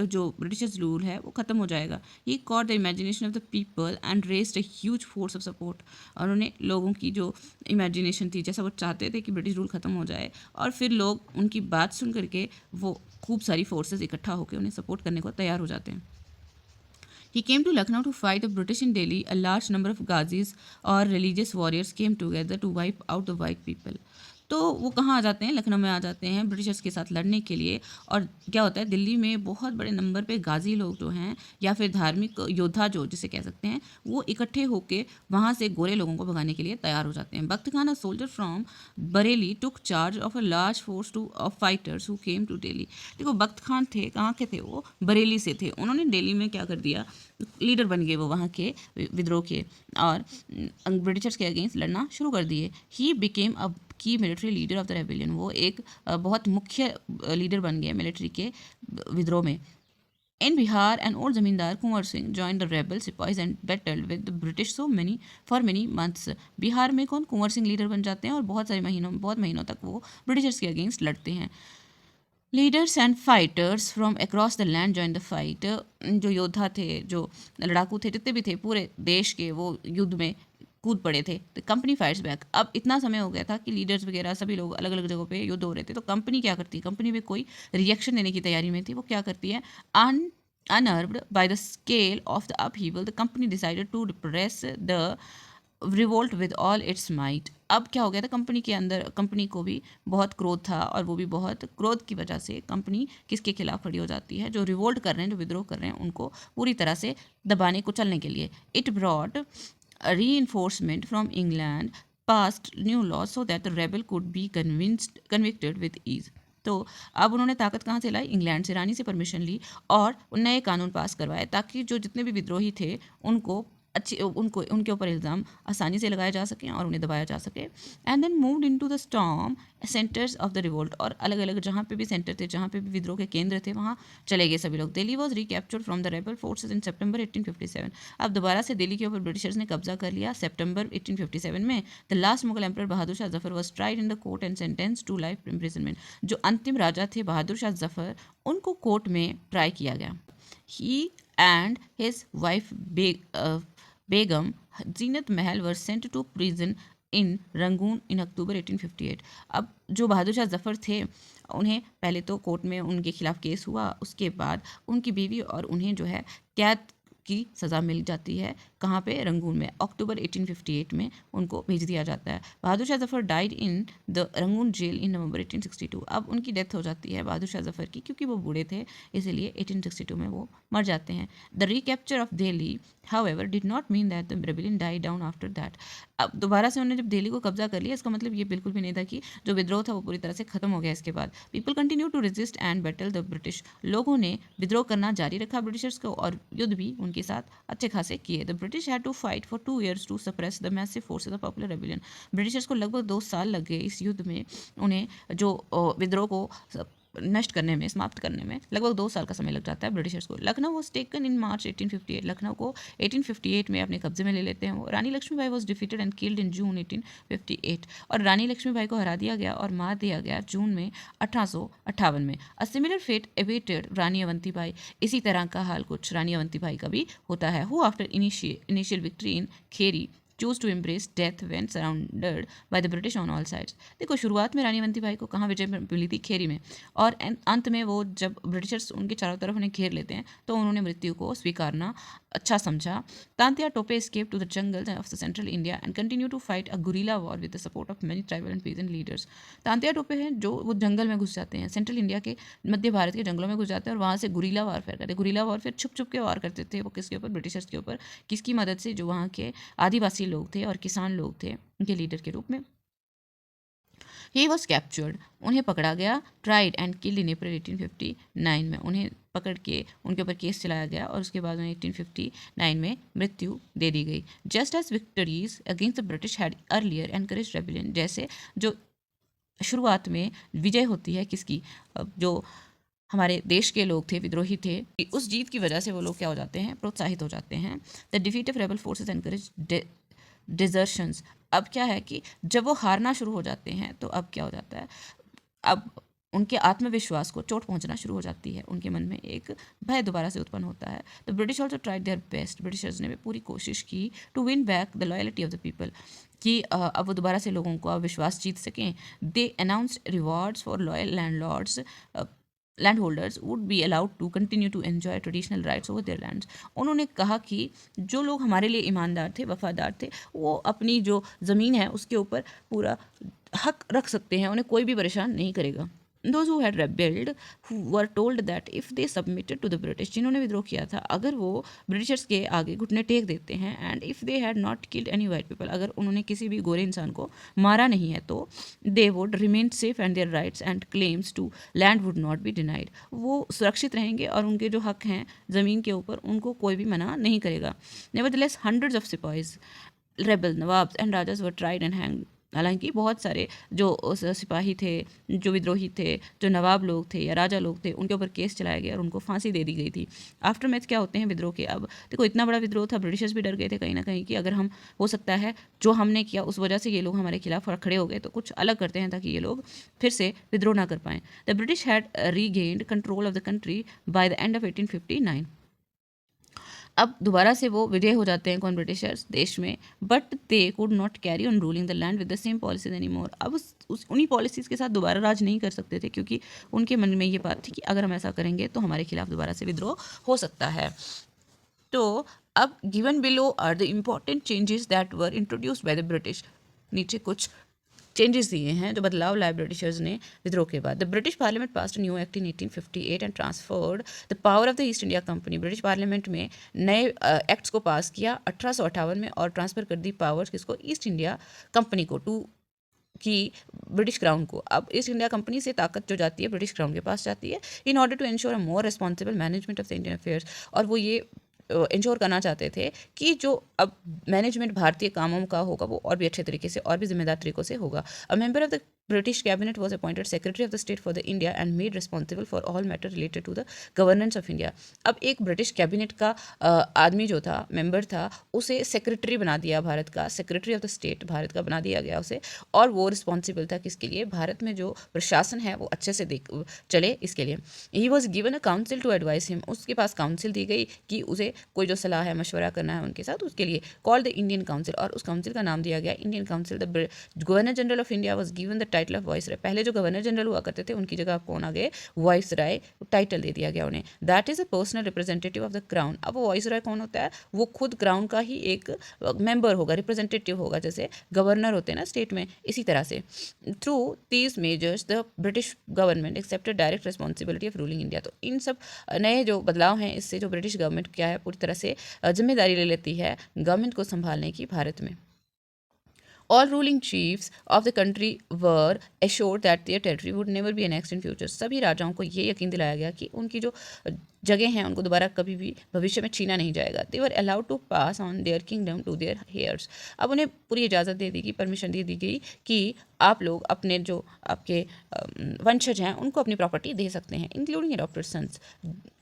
जो ब्रिटिश रूल है वो ख़त्म हो जाएगा। He caught the imagination of the people and raised a huge force of support, और उन्हें लोगों की जो इमेजिनेशन थी, जैसा वो चाहते थे कि ब्रिटिश रूल ख़त्म हो जाए, और फिर लोग उनकी बात सुन करके वो खूब सारी फोर्सेस इकट्ठा होकर उन्हें सपोर्ट करने को तैयार हो जाते हैं। He came to Lucknow to fight the British in Delhi. A large number of Ghazis or religious warriors came together to wipe out the white people. तो वो कहाँ आ जाते हैं, लखनऊ में आ जाते हैं ब्रिटिशर्स के साथ लड़ने के लिए। और क्या होता है, दिल्ली में बहुत बड़े नंबर पे गाजी लोग जो हैं या फिर धार्मिक योद्धा जो जिसे कह सकते हैं, वो इकट्ठे होकर वहाँ से गोरे लोगों को भगाने के लिए तैयार हो जाते हैं। Bakht Khan, a soldier from Bareilly, took charge of a large force of fighters who came to Delhi. देखो, बख्त खान थे, कहाँ के थे वो, बरेली से थे। उन्होंने दिल्ली में क्या कर दिया, लीडर बन गए वो वहाँ के विद्रोह के, और ब्रिटिशर्स के अगेंस्ट लड़ना शुरू कर दिए। ही बिकेम अ की military leader of the rebellion, वो एक बहुत मुख्य लीडर बन गए मिलिट्री के विद्रोह में। In Bihar, an old zamindar Kunwar Singh joined the rebel sepoys and battled with the British for many months. Bihar में कौन कुंवर सिंह लीडर बन जाते हैं और बहुत महीनों तक वो ब्रिटिशर्स के अगेंस्ट लड़ते हैं। Leaders and fighters from across the land join the fight, जो योद्धा थे, जो लड़ाकू थे, जितने भी थे पूरे देश के, वो युद्ध में कूद पड़े थे। तो कंपनी फाइट्स बैक। अब इतना समय हो गया था कि लीडर्स वगैरह सभी लोग अलग अलग जगहों पे युद्ध हो रहे थे, तो कंपनी क्या करती है, कंपनी में कोई रिएक्शन देने की तैयारी में थी। वो क्या करती है, unnerved by the scale of the upheaval, the company decided to repress the revolt with all its might. अब क्या हो गया था, कंपनी के अंदर, कंपनी को भी बहुत क्रोध था, और वो भी बहुत क्रोध की वजह से कंपनी किसके खिलाफ खड़ी हो जाती है, जो रिवोल्ट कर रहे हैं, जो विद्रोह कर रहे हैं, उनको पूरी तरह से दबाने कुचलने के लिए। It brought reinforcement from England, passed new laws so that the rebel could be convicted with ease. तो अब उन्होंने ताकत कहाँ से लाई, इंग्लैंड से, रानी से परमिशन ली और नए कानून पास करवाए ताकि जो जितने भी विद्रोही थे उनको उनके ऊपर इल्ज़ाम आसानी से लगाए जा सकें और उन्हें दबाया जा सके। And then moved into the storm centres of the revolt, और अलग अलग जहाँ पे भी सेंटर थे, जहाँ पे भी विद्रोह के केंद्र थे, वहाँ चले गए सभी लोग। Delhi was recaptured from the rebel forces in September 1857। अब दोबारा से दिल्ली के ऊपर ब्रिटिशर्स ने कब्जा कर लिया सितंबर 1857 में। The last Mughal emperor Bahadur Shah Zafar was tried in the court and sentence to life imprisonment. जो अंतिम राजा थे बहादुर शाह जफर, उनको कोर्ट में ट्राई किया गया। He and his wife Begum Zeenat Mahal were sent to prison in Rangoon in October 1858। अब जो बहादुर शाह जफ़र थे, उन्हें पहले तो कोर्ट में उनके खिलाफ केस हुआ, उसके बाद उनकी बीवी और उन्हें जो है कैद की सज़ा मिल जाती है। कहाँ पे, रंगून में। अक्टूबर 1858 में उनको भेज दिया जाता है। Bahadur Shah Zafar died in the Rangoon jail in November 1862। अब उनकी डेथ हो जाती है बहादुर शाह जफ़र की, क्योंकि वो बूढ़े थे, इसीलिए 1862 में वो मर जाते हैं। The recapture of Delhi however did not mean that the rebellion die down after that. अब दोबारा से उन्होंने जब दिल्ली को कब्जा कर लिया, इसका मतलब ये बिल्कुल भी नहीं था कि जो विद्रोह था वो पूरी तरह से खत्म हो गया। इसके बाद people continue to resist and battle the British. लोगों ने विद्रोह करना जारी रखा ब्रिटिशर्स को, और युद्ध भी उनके साथ अच्छे खासे किए। The British had to fight for 2 years to suppress the massive forces of popular rebellion. Britishers को लगभग 2 साल लग गए इस युद्ध में, उन्हें जो विद्रोह को नष्ट करने में, समाप्त करने में लगभग 2 साल का समय लग जाता है ब्रिटिशर्स को। लखनऊ वॉज टेकन इन मार्च 1858। लखनऊ को 1858 में अपने कब्जे में ले लेते हैं वो। Rani Lakshmibai was defeated and killed in June 1858। और रानी लक्ष्मीबाई को हरा दिया गया और मार दिया गया जून में 1858 में। अ सिमिलर फेट अवेटेड रानी अवंतीबाई। इसी तरह का हाल कुछ रानी अवंतीबाई का भी होता है। Who after initial victory in Kheri chose to embrace death when surrounded by the British on all sides. देखो, शुरुआत में रानी अवंतीबाई को कहाँ विजय मिली थी, खेरी में, और अंत में वो जब ब्रिटिशर्स उनके चारों तरफ उन्हें घेर लेते हैं तो उन्होंने मृत्यु को स्वीकारना अच्छा समझा। Tantya Tope escaped to the jungles of the central India and continue to fight a guerrilla war with the support of many tribal and peasant leaders। Tantya Tope हैं जो वो जंगल में घुस जाते हैं, सेंट्रल इंडिया के, मध्य भारत के जंगलों में घुस जाते हैं और वहाँ से गुरीला वारफेयर करते हैं। गुरीला वारफेयर छुप छुप के वार करते थे वो, किसके ऊपर, ब्रिटिशर्स के ऊपर। किसकी मदद से, जो वहाँ के आदिवासी लोग थे और किसान लोग थे, उनके लीडर के रूप में। ही वॉज कैप्चर्ड, उन्हें पकड़ा गया। ट्राइड एंड किल्ड इन अप्रैल 1859 में, उन्हें पकड़ के उनके ऊपर केस चलाया गया और उसके बाद उन्हें 1859 में मृत्यु दे दी गई। Just as victories against the British had earlier encourage rebellion. जैसे जो शुरुआत में विजय होती है किसकी, जो हमारे देश के लोग थे, विद्रोही थे, उस जीत की वजह से वो लोग क्या हो जाते हैं, प्रोत्साहित हो जाते हैं। The defeat of rebel forces encourage desertions. अब क्या है कि जब वो हारना शुरू हो जाते हैं तो अब क्या हो जाता है, अब उनके आत्मविश्वास को चोट पहुंचना शुरू हो जाती है, उनके मन में एक भय दोबारा से उत्पन्न होता है। The British also tried their best. Britishers ने भी पूरी कोशिश की to win back the loyalty of the people, कि अब वो दोबारा से लोगों को विश्वास जीत सकें। They announced rewards for loyal landlords, land holders would be allowed to continue to enjoy traditional rights over their lands. उन्होंने कहा कि जो लोग हमारे लिए ईमानदार थे, वफादार थे, वो अपनी जो ज़मीन है उसके ऊपर पूरा हक रख सकते हैं, उन्हें कोई भी परेशान नहीं करेगा। Those who had rebelled were told that if they submitted to the British, जिन्होंने विद्रोह किया था, अगर वो ब्रिटिशर्स के आगे घुटने टेक देते हैं, and if they had not killed any white people, अगर उन्होंने किसी भी गोरे इंसान को मारा नहीं है, तो they would remain safe and their rights and claims to land would not be denied। वो सुरक्षित रहेंगे और उनके जो हक हैं ज़मीन के ऊपर, उनको कोई भी मना नहीं करेगा। Nevertheless, hundreds of sepoys, rebel nawabs and rajas were tried and hanged हालांकि बहुत सारे जो सिपाही थे, जो विद्रोही थे, जो नवाब लोग थे या राजा लोग थे, उनके ऊपर केस चलाया गया और उनको फांसी दे दी गई थी। आफ्टर मैथ क्या होते हैं विद्रोह के। अब देखो इतना बड़ा विद्रोह था, ब्रिटिशर्स भी डर गए थे कहीं ना कहीं कि अगर हम, हो सकता है जो हमने किया उस वजह से ये लोग हमारे खिलाफ खड़े हो गए, तो कुछ अलग करते हैं ताकि ये लोग फिर से विद्रोह ना कर पाएँ। The British had regained control of the country by the end of 1859। अब दोबारा से वो विजय हो जाते हैं कौन, ब्रिटिशर्स देश में, but they could not carry on ruling the land with the same policies any more. अब उन्हीं पॉलिसीज़ के साथ दोबारा राज नहीं कर सकते थे, क्योंकि उनके मन में ये बात थी कि अगर हम ऐसा करेंगे तो हमारे खिलाफ दोबारा से विद्रोह हो सकता है। तो अब given below are the important changes that were introduced by the British. नीचे कुछ चेंजेस दिए हैं जो बदलाव लाए ब्रिटिशर्स ने विद्रोह के बाद। The British parliament passed new act in 1858 and transferred the power of the east India company. British parliament में नए एक्ट्स को पास किया 1858 में और ट्रांसफर कर दी पावर्स किसको, ईस्ट इंडिया कंपनी को, टू की ब्रिटिश क्राउन को। अब ईस्ट इंडिया कंपनी से ताकत जो जाती है ब्रिटिश क्राउन के पास जाती है, in order to ensure a more responsible management of the Indian affairs. और वो ये इंश्योर करना चाहते थे कि जो अब मैनेजमेंट भारतीय कामों का होगा वो और भी अच्छे तरीके से और भी जिम्मेदार तरीकों से होगा। A member of the British cabinet was appointed secretary of the state for the India and made responsible for all matter related to the governance of India। अब एक ब्रिटिश कैबिनेट का आदमी जो था, मेंबर था, उसे सेक्रेटरी बना दिया भारत का, secretary of the state Bharat का बना दिया गया उसे, और वो रिस्पॉन्सिबल था किसके लिए, भारत में जो प्रशासन है वो अच्छे से चले इसके लिए। He was given a council to advise him. उसके पास काउंसिल दी गई कि उसे कोई जो सलाह है मशवरा करना है उनके साथ, उसके लिए कॉल्ड द इंडियन काउंसिल, और उस काउंसिल का नाम दिया गया Indian council. The governor general of India was given the title of viceroy. पहले जो गवर्नर जनरल हुआ करते थे उनकी जगह कौन आ गए, वॉइस राय टाइटल दे दिया गया उन्हें। That is a personal representative of the crown. अब वो वॉइस राय कौन होता है, वो खुद क्राउन का ही एक मेंबर होगा, रिप्रेजेंटेटिव होगा, जैसे गवर्नर होते हैं ना स्टेट में, इसी तरह से। Through these measures the British government accepted direct responsibility of ruling India. तो इन सब नए जो बदलाव हैं, इससे जो ब्रिटिश गवर्नमेंट क्या है पूरी तरह से जिम्मेदारी ले लेती है गवर्नमेंट को संभालने की भारत में। All ruling chiefs of the country were assured that their territory would never be annexed in future। सभी राजाओं को ये यकीन दिलाया गया कि उनकी जो जगह हैं उनको दोबारा कभी भी भविष्य में छीना नहीं जाएगा। They were allowed to pass on their kingdom to their heirs. अब उन्हें पूरी इजाज़त दे दी गई, परमिशन दे दी गई कि आप लोग अपने जो आपके वंशज हैं उनको अपनी प्रॉपर्टी दे सकते हैं, इंक्लूडिंग एडॉप्टेड सन्स।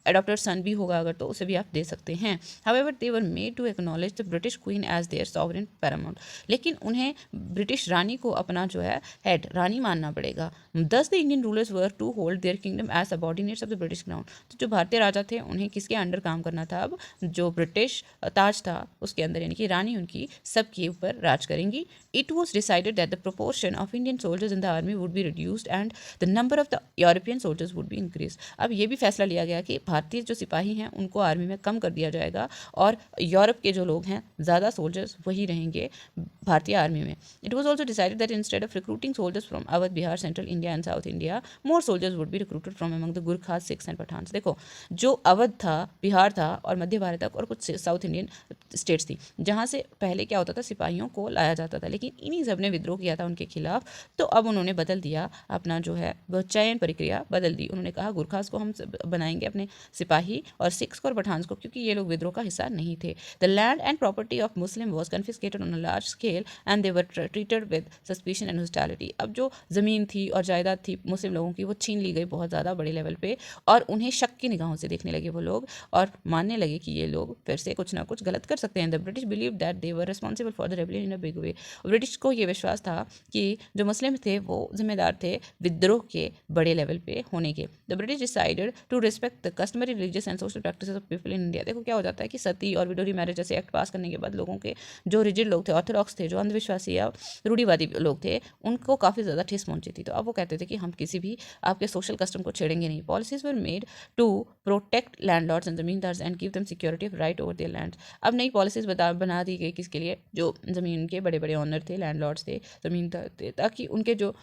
एडॉप्टेड सन भी होगा अगर तो उसे भी आप दे सकते हैं। However they were made to acknowledge the British queen as their sovereign paramount. लेकिन उन्हें ब्रिटिश रानी को अपना जो है हेड, रानी मानना पड़ेगा। Thus the Indian rulers were to hold their kingdom as subordinates of the British crown. तो जो भारतीय राजा थे उन्हें किसके अंडर काम करना था, अब जो ब्रिटिश ताज था उसके अंदर, यानी कि रानी उनकी सबके ऊपर राज करेंगी। It was decided that the proportion of Indian soldiers in the army would be reduced and the number of the European soldiers would be increase. अब ये भी फैसला लिया गया कि भारतीय जो सिपाही हैं उनको आर्मी में कम कर दिया जाएगा और यूरोप के जो लोग हैं ज़्यादा सोल्जर्स वही रहेंगे भारतीय आर्मी में। It was also decided that instead of recruiting soldiers from Awadh, Bihar, central India and south India, more soldiers would be recruited from among the गुरखास, Sikhs and Pathans. देखो जो अवध था, बिहार था और मध्य भारत तक और कुछ साउथ इंडियन स्टेट्स थी जहाँ से पहले क्या होता था, सिपाहियों को लाया जाता था, लेकिन इन्हीं सब ने विद्रोह किया था उनके खिलाफ। तो अब उन्होंने बदल दिया अपना जो है वह चयन प्रक्रिया बदल दी। उन्होंने कहा गुरखास को हम बनाएंगे अपने सिपाही और सिख्स को और पठान्स को, क्योंकि ये लोग विद्रोह का हिस्सा नहीं थे। The land and property of Muslim was confiscated on a large scale and they were treated with suspicion and hostility. अब जो ज़मीन थी और जायदाद थी मुस्लिम लोगों की वो छीन ली गई बहुत ज़्यादा बड़े लेवल पे, और उन्हें शक की निगाहों से देखने लगे वो लोग और मानने लगे कि ये लोग फिर से कुछ ना कुछ गलत कर सकते हैं। The British believe that they were responsible for the rebellion in a big way. British को ये विश्वास था कि जो मुस्लिम थे वो जिम्मेदार थे विद्रोह के बड़े लेवल पे होने के। The British decided to respect the customary religious and social practices of people in India. देखो क्या हो जाता है कि सती और विडोरी मैरिज जैसे एक्ट पास करने के बाद लोगों के जो रिजिड लोग थे, ऑर्थोडॉक्स थे, जो अंधविश्वासी या रूढ़िवादी लोग थे, उनको काफ़ी ज़्यादा ठेस पहुंची थी। तो अब वो कहते थे कि हम किसी भी आपके सोशल कस्टम को छेड़ेंगे नहीं। Policies were made to protect landlords and zamindars and give them security of right over their land. अब नई पॉलिसीज बना दी गई किसके लिए, जो ज़मीन के बड़े बड़े ऑनर थे, लैंडलॉर्ड्स थे, ज़मीन थे, ताकि उनके जो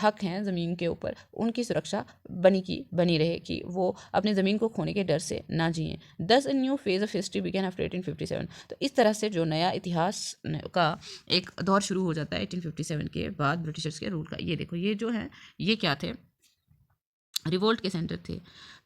हक हैं ज़मीन के ऊपर उनकी सुरक्षा बनी रहे, कि वो अपनी ज़मीन को खोने के डर से ना जिए। Thus a new phase of history began after 1857। तो इस तरह से जो नया इतिहास का एक दौर शुरू हो जाता है 1857 के बाद ब्रिटिशर्स के रूल का। ये देखो ये जो है ये क्या थे, रिवोल्ट के सेंटर थे।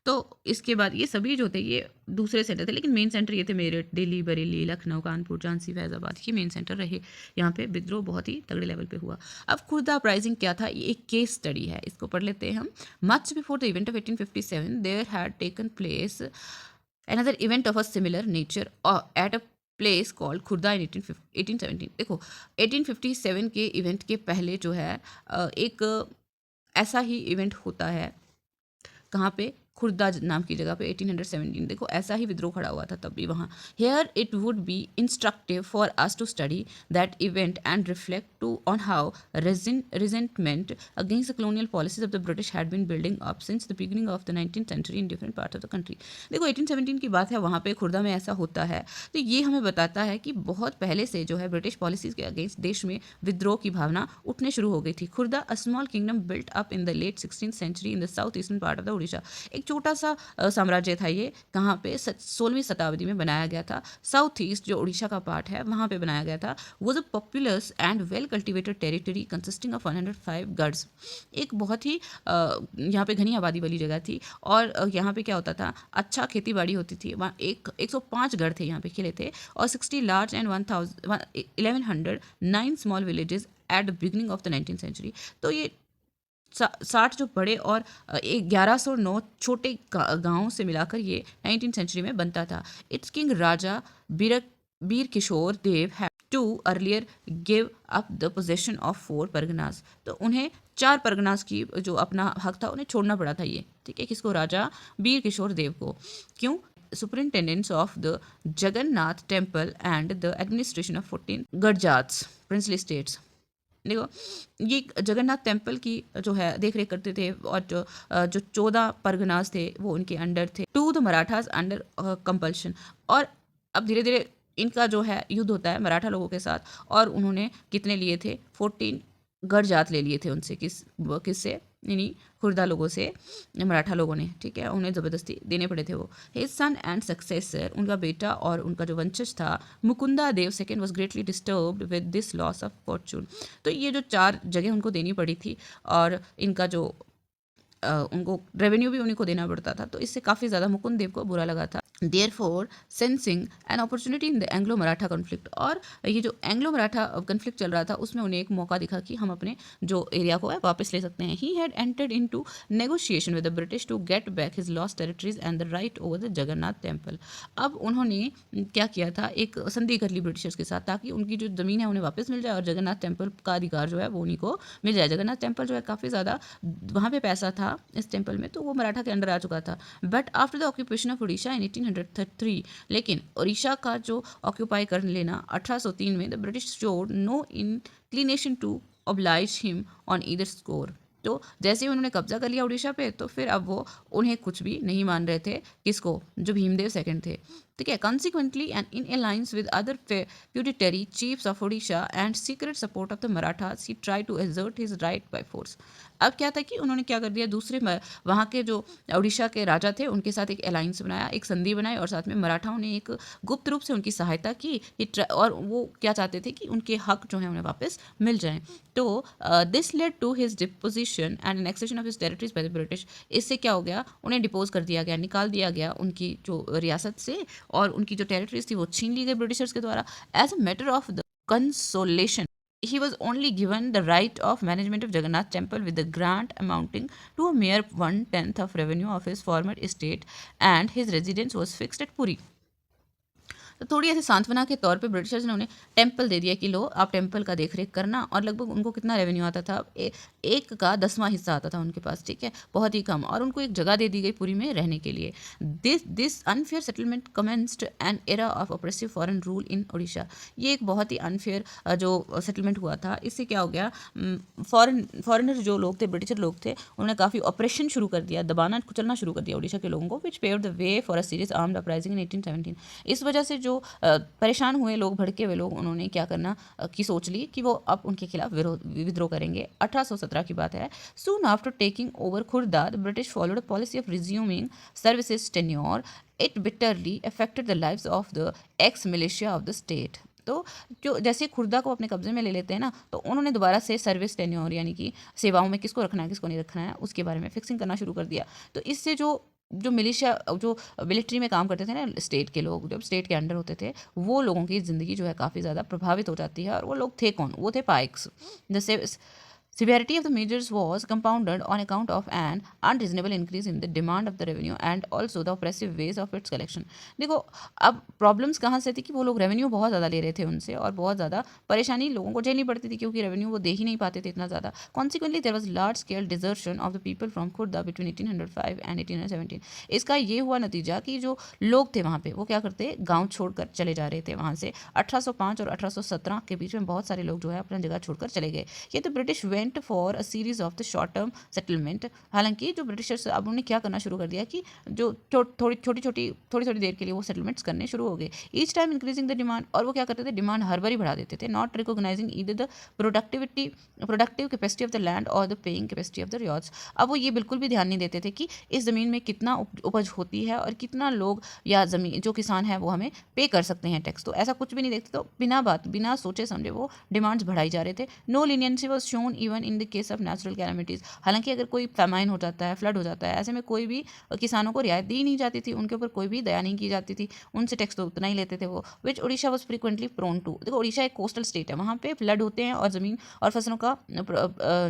तो इसके बाद ये सभी जो थे ये दूसरे सेंटर थे, लेकिन मेन सेंटर ये थे मेरठ, दिल्ली, बरेली, लखनऊ, कानपुर, झांसी, फैजाबाद, ये मेन सेंटर रहे। यहाँ पे विद्रोह बहुत ही तगड़े लेवल पे हुआ। अब खुर्दा अपराइजिंग क्या था, ये एक केस स्टडी है, इसको पढ़ लेते हैं हम। Much before the event of 1857 there had taken place another event of a similar nature at a place called Khurda in 1817। देखो 1857 के इवेंट के पहले जो है एक ऐसा ही इवेंट होता है, कहाँ पे, खुर्दा नाम की जगह पे 1817। देखो ऐसा ही विद्रोह खड़ा हुआ था तब भी वहाँ। Here it would be instructive for us to study that event and reflect to on how resentment against the colonial policies of the British had been building up since the beginning of the 19th century in different parts of the country। देखो 1817 की बात है, वहाँ पे खुर्दा में ऐसा होता है, तो ये हमें बताता है कि बहुत पहले से जो है ब्रिटिश पॉलिसीज के अगेंस्ट देश में विद्रोह की भावना उठने शुरू हो गई थी। Khurda a small kingdom built up in the late 16th century in the south eastern part of the Orissa. एक छोटा सा साम्राज्य था ये, कहाँ पे 16वीं शताब्दी में बनाया गया था। साउथ ईस्ट जो उड़ीसा का पार्ट है वहाँ पे बनाया गया था। Was a populace and well cultivated territory consisting of 105 गढ़s। एक बहुत ही यहाँ पे घनी आबादी वाली जगह थी, और यहाँ पे क्या होता था, अच्छा खेती बाड़ी होती थी। वहाँ 105 गढ़ थे यहाँ पे खिले थे, और 60 large and 1109 small villages at the beginning of the 19th century. तो ये 60 जो बड़े और 1109 छोटे गांवों से मिलाकर ये 19th सेंचुरी में बनता था। Its king Raja Bir Kishore Dev had to earlier give up the possession of 4 parganas. तो उन्हें 4 परगनास की जो अपना हक था उन्हें छोड़ना पड़ा था ये, ठीक है, किसको, राजा बीर किशोर देव को। क्यों, superintendents of the Jagannath temple and the administration of 14 Garjats princely states. देखो ये जगन्नाथ टेम्पल की जो है देख रेख करते थे, और जो 14 परगनास थे वो उनके अंडर थे। To the Marathas under compulsion. और अब धीरे धीरे इनका जो है युद्ध होता है मराठा लोगों के साथ, और उन्होंने कितने लिए थे, 14 गढ़ जात ले लिए थे उनसे, किससे, यानी खुर्दा लोगों से, मराठा लोगों ने, ठीक है, उन्हें ज़बरदस्ती देने पड़े थे वो। हिज सन एंड सक्सेसर, उनका बेटा और उनका जो वंशज था Mukunda Dev second was greatly disturbed with this loss of fortune. तो ये जो 4 जगह उनको देनी पड़ी थी, और इनका जो उनको रेवेन्यू भी उन्हीं को देना पड़ता था, तो इससे काफ़ी ज़्यादा मुकुंद देव को बुरा लगा था। Therefore sensing an opportunity in the Anglo Maratha conflict. और ये जो एंग्लो मराठा कॉन्फ्लिक्ट चल रहा था उसमें उन्हें एक मौका दिखा कि हम अपने जो एरिया को है वापस ले सकते हैं। He had entered into negotiation with the British to get back his lost territories and the right over the Jagannath temple. अब उन्होंने क्या किया था, एक संधि कर ली ब्रिटिशर्स के साथ, ताकि उनकी जो ज़मीन है उन्हें वापस मिल जाए और जगन्नाथ टेम्पल का अधिकार जो है वो उन्हीं को मिल जाए। जगन्नाथ टेम्पल जो है काफ़ी ज़्यादा वहाँ पे पैसा था इस टेम्पल में, तो वो मराठा के अंडर आ चुका था। But after the occupation of Orissa in 1833, लेकिन उड़ीसा का जो ऑक्यूपाई कर लेना 1803 में, the British showed no inclination to oblige him on either score. तो जैसे ही उन्होंने कब्जा कर लिया उड़ीसा पे, तो फिर अब वो उन्हें कुछ भी नहीं मान रहे थे, किसको, जो भीमदेव सेकंड थे, ठीक है। Consequently and in alliance with other feudatory chiefs of Orissa and secret support of the Marathas, he try to assert his right by force. अब क्या था कि उन्होंने क्या कर दिया, दूसरे वहाँ के जो उड़ीसा के राजा थे उनके साथ एक अलायंस बनाया, एक संधि बनाई, और साथ में मराठाओं ने एक गुप्त रूप से उनकी सहायता की, और वो क्या चाहते थे कि उनके हक जो है उन्हें वापस मिल जाएं। तो this led to his deposition and annexation of his territories by the British. इससे क्या हो गया, उन्हें डिपोज कर दिया गया, निकाल दिया गया उनकी जो रियासत से, और उनकी जो टेरिटरीज थी वो छीन ली गई ब्रिटिशर्स के द्वारा। As a matter of the consolation he was only given the right of management of Jagannath temple with a grant amounting to a mere 1/10 of revenue of his former estate, and his residence was fixed at Puri। तो थोड़ी ऐसी सांत्वना के तौर पे ब्रिटिशर्स ने उन्हें टेम्पल दे दिया कि लो आप टेम्पल का देख रेख करना, और लगभग उनको कितना रेवेन्यू आता था, एक का 10वां हिस्सा आता था उनके पास, ठीक है, बहुत ही कम, और उनको एक जगह दे दी गई पुरी में रहने के लिए। This unfair settlement commenced an era of oppressive foreign rule in Orissa. ये एक बहुत ही अनफेयर जो सेटलमेंट हुआ था, इससे क्या हो गया, फॉरेनर जो लोग थे, ब्रिटिशर लोग थे, उन्होंने काफ़ी ऑपरेशन शुरू कर दिया, दबाना कुचलना शुरू कर दिया उड़ीसा के लोगों को, which paved the way for a serious armed uprising in 1817। इस वजह से जो परेशान हुए लोग, भड़के हुए लोग, उन्होंने क्या करना की सोच ली कि वो अब उनके खिलाफ विद्रोह करेंगे। 1817 की बात है। Soon after taking over Khurda the British followed a policy of resuming services tenure. It bitterly affected the lives of the x militia of the state. तो जो जैसे खुर्दा को अपने कब्जे में ले लेते हैं ना, तो उन्होंने दोबारा से सर्विस टेन्योर यानी कि सेवाओं में किसको रखना है किसको नहीं रखना है उसके बारे में फिक्सिंग करना शुरू कर दिया। तो इससे जो जो मिलिशिया जो मिलिट्री में काम करते थे ना स्टेट के लोग, जब स्टेट के अंडर होते थे, वो लोगों की ज़िंदगी जो है काफ़ी ज़्यादा प्रभावित हो जाती है। और वो लोग थे कौन? वो थे पाइक्स। जैसे severity of the measures was compounded on account of an unreasonable increase in the demand of the revenue and also the oppressive ways of its collection। देखो अब प्रॉब्लम्स कहाँ से थी कि वो लोग रेवेन्यू बहुत ज़्यादा ले रहे थे उनसे और बहुत ज़्यादा परेशानी लोगों को झेलनी पड़ती थी क्योंकि रेवेन्यू वो दे ही नहीं पाते थे इतना ज़्यादा। Consequently there was large scale desertion of the people from Khurda between 1805 and 1817। इसका ये हुआ नतीजा कि जो लोग थे वहाँ पे वो क्या करते, गाँव छोड़कर चले जा रहे थे वहाँ से। 1805 और 1817 के बीच में बहुत सारे लोग जो है अपना जगह छोड़कर चले गए। ये तो British went for a series of the short term settlement. हालांकि जो ब्रिटिशर्स अब उन्होंने क्या करना शुरू कर दिया कि जो थोड़ी थोड़ी देर के लिए वो सेटलमेंट्स करने शुरू हो गए। Each time increasing the demand, और वो क्या करते थे, डिमांड हर बार ही बढ़ा देते थे। Not recognizing either the productive capacity of the land और the paying capacity of the ryots. अब वो ये बिल्कुल भी ध्यान नहीं देते थे कि इस ज़मीन में कितना उपज होती है और कितना लोग या ज़मीन जो किसान है वो हमें पे कर सकते हैं टैक्स। तो ऐसा कुछ भी नहीं देखते, तो बिना सोचे समझे वो डिमांड्स बढ़ाई जा रहे थे। No leniency was shown even in the case of natural calamities. हालांकि अगर कोई फेमाइन हो जाता है, फ्लड हो जाता है, ऐसे में कोई भी किसानों को रियायत दी नहीं जाती थी, उनके ऊपर कोई भी दया नहीं की जाती थी, उनसे टैक्स तो उतना ही लेते थे वो। Which Orissa was frequently prone to. देखो उड़ीसा एक कोस्टल स्टेट है, वहाँ पे फ्लड होते हैं और ज़मीन और फसलों का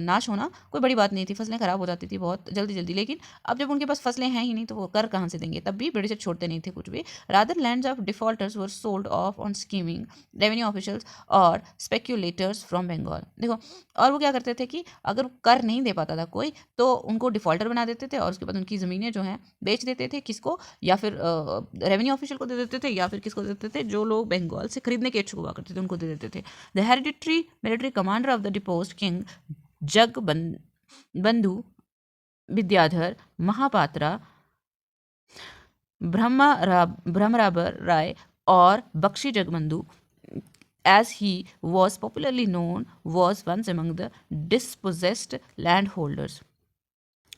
नाश होना कोई बड़ी बात नहीं थी, फसलें खराब हो जाती थी बहुत जल्दी। लेकिन अब जब उनके पास फसलें हैं ही नहीं तो वो कर कहाँ से देंगे, तब भी ब्रिटिशर छोड़ते नहीं थे कुछ भी। Rather lands of defaulters were sold off on scheming revenue officials और स्पेक्यूलेटर्स फ्रॉम बंगाल। देखो और वो क्या करते थे कि अगर कर नहीं दे पाता था कोई तो उनको डिफॉल्टर बना देते थे और उसके बाद उनकी ज़मीनें जो हैं बेच देते थे, किसको, या फिर रेवेन्यू ऑफिशियल को दे देते थे, या फिर किसको दे देते थे, जो लोग बंगाल से खरीदने के इच्छुक हुआ करते थे उनको दे देते थे। The hereditary military commander of the deposed king Jagabandhu Vidyadhar Mohapatra Bhramarbar Rai और Bakshi Jagabandhu as he was popularly known was once among the dispossessed landholders।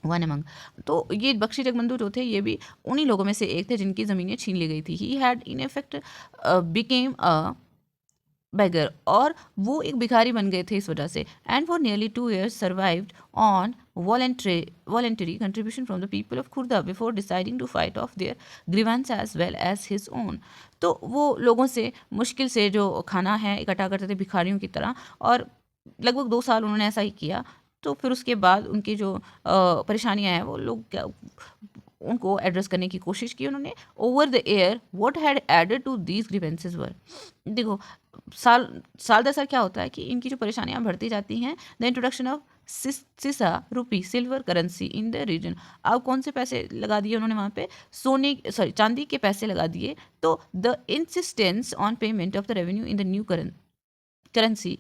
One among, तो ये बख्शी जगबंधु जो थे ये भी उन्हीं लोगों में से एक थे जिनकी ज़मीनें छीन ली गई थी। He had in effect became a beggar, और वो एक भिखारी बन गए थे इस वजह से। And for nearly 2 years survived on voluntary contribution from the people of Khurda before deciding to fight off their grievance as well as his own. तो वो लोगों से मुश्किल से जो खाना है इकट्ठा करते थे भिखारियों की तरह, और लगभग 2 साल उन्होंने ऐसा ही किया। तो फिर उसके बाद उनकी जो परेशानियां हैं वो लोग उनको एड्रेस करने की कोशिश की उन्होंने। Over the year what had added to these grievances were. देखो साल दर साल क्या होता है कि इनकी जो परेशानियां बढ़ती जाती हैं। The introduction of sicca rupee silver currency in the region. अब कौन से पैसे लगा दिए उन्होंने वहाँ पे, चांदी के पैसे लगा दिए। तो the insistence on payment of the revenue in the new currency,